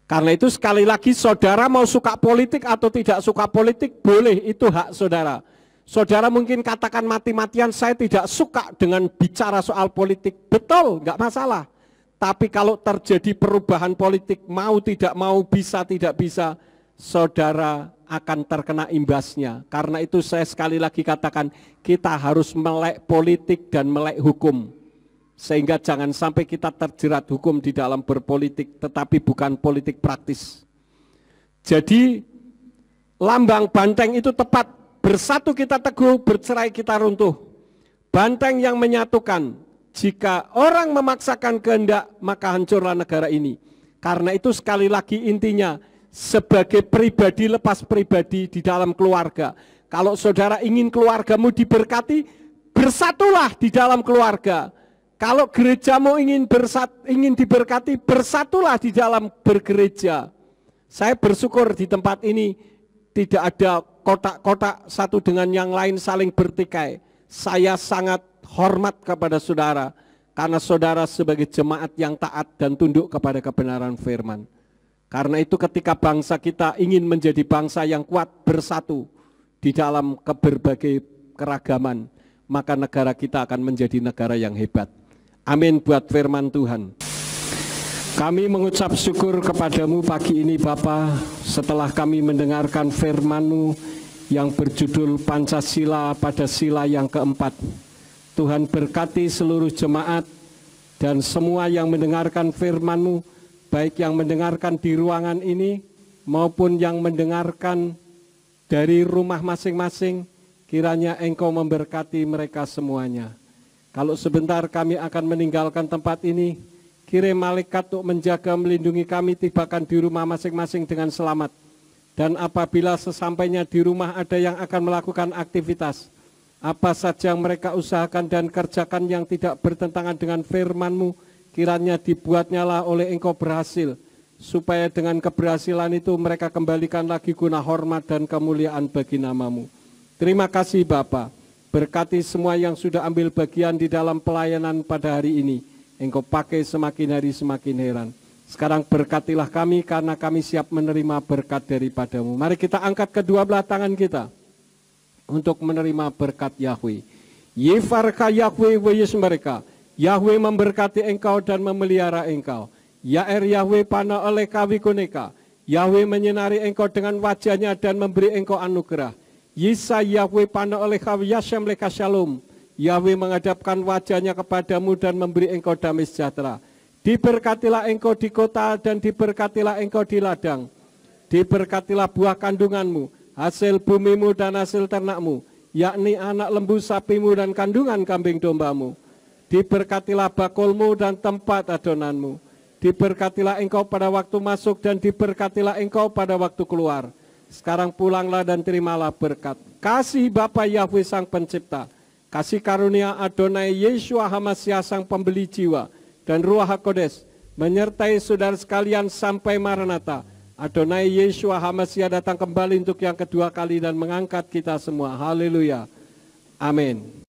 Karena itu sekali lagi saudara mau suka politik atau tidak suka politik, boleh, itu hak saudara. Saudara mungkin katakan mati-matian saya tidak suka dengan bicara soal politik. Betul, enggak masalah. Tapi kalau terjadi perubahan politik, mau tidak mau, bisa tidak bisa, saudara akan terkena imbasnya. Karena itu saya sekali lagi katakan, kita harus melek politik dan melek hukum. Sehingga jangan sampai kita terjerat hukum di dalam berpolitik, tetapi bukan politik praktis. Jadi, lambang banteng itu tepat. Bersatu kita teguh, bercerai kita runtuh. Banteng yang menyatukan. Jika orang memaksakan kehendak, maka hancurlah negara ini. Karena itu sekali lagi intinya, sebagai pribadi lepas pribadi di dalam keluarga. Kalau saudara ingin keluargamu diberkati, bersatulah di dalam keluarga. Kalau gerejamu ingin diberkati, bersatulah di dalam bergereja. Saya bersyukur di tempat ini tidak ada kotak-kotak satu dengan yang lain saling bertikai. Saya sangat hormat kepada saudara, karena saudara sebagai jemaat yang taat dan tunduk kepada kebenaran firman. Karena itu ketika bangsa kita ingin menjadi bangsa yang kuat bersatu di dalam berbagai keragaman, maka negara kita akan menjadi negara yang hebat. Amin buat firman Tuhan. Kami mengucap syukur kepadamu pagi ini Bapa, setelah kami mendengarkan firman-Mu yang berjudul Pancasila pada sila yang keempat. Tuhan berkati seluruh jemaat dan semua yang mendengarkan firman-Mu, baik yang mendengarkan di ruangan ini maupun yang mendengarkan dari rumah masing-masing, kiranya Engkau memberkati mereka semuanya. Kalau sebentar kami akan meninggalkan tempat ini, kirim malaikat untuk menjaga melindungi kami tibakan di rumah masing-masing dengan selamat. Dan apabila sesampainya di rumah ada yang akan melakukan aktivitas, apa saja yang mereka usahakan dan kerjakan yang tidak bertentangan dengan firman-Mu, kiranya dibuatnyalah oleh Engkau berhasil, supaya dengan keberhasilan itu mereka kembalikan lagi guna hormat dan kemuliaan bagi nama-Mu. Terima kasih Bapa, berkati semua yang sudah ambil bagian di dalam pelayanan pada hari ini. Engkau pakai semakin hari semakin heran. Sekarang berkatilah kami karena kami siap menerima berkat daripada-Mu. Mari kita angkat kedua belah tangan kita untuk menerima berkat Yahweh. Yefarka Yahweh weyes mereka. Yahweh memberkati engkau dan memelihara engkau. Yaer Yahweh pana oleh kawi kuneka. Yahweh menyinari engkau dengan wajahnya dan memberi engkau anugerah. Yisa Yahweh pana oleh kawi yashem leka shalom. Yahweh menghadapkan wajahnya kepadamu dan memberi engkau damai sejahtera. Diberkatilah engkau di kota dan diberkatilah engkau di ladang. Diberkatilah buah kandunganmu, hasil bumimu dan hasil ternakmu, yakni anak lembu sapimu dan kandungan kambing dombamu. Diberkatilah bakulmu dan tempat adonanmu. Diberkatilah engkau pada waktu masuk dan diberkatilah engkau pada waktu keluar. Sekarang pulanglah dan terimalah berkat. Kasih Bapa Yahweh Sang Pencipta, kasih karunia Adonai Yeshua HaMashiach Sang Pembeli Jiwa, dan Ruach HaKodes menyertai saudara sekalian sampai Maranatha. Adonai Yeshua HaMashiach datang kembali untuk yang kedua kali dan mengangkat kita semua. Haleluya. Amin.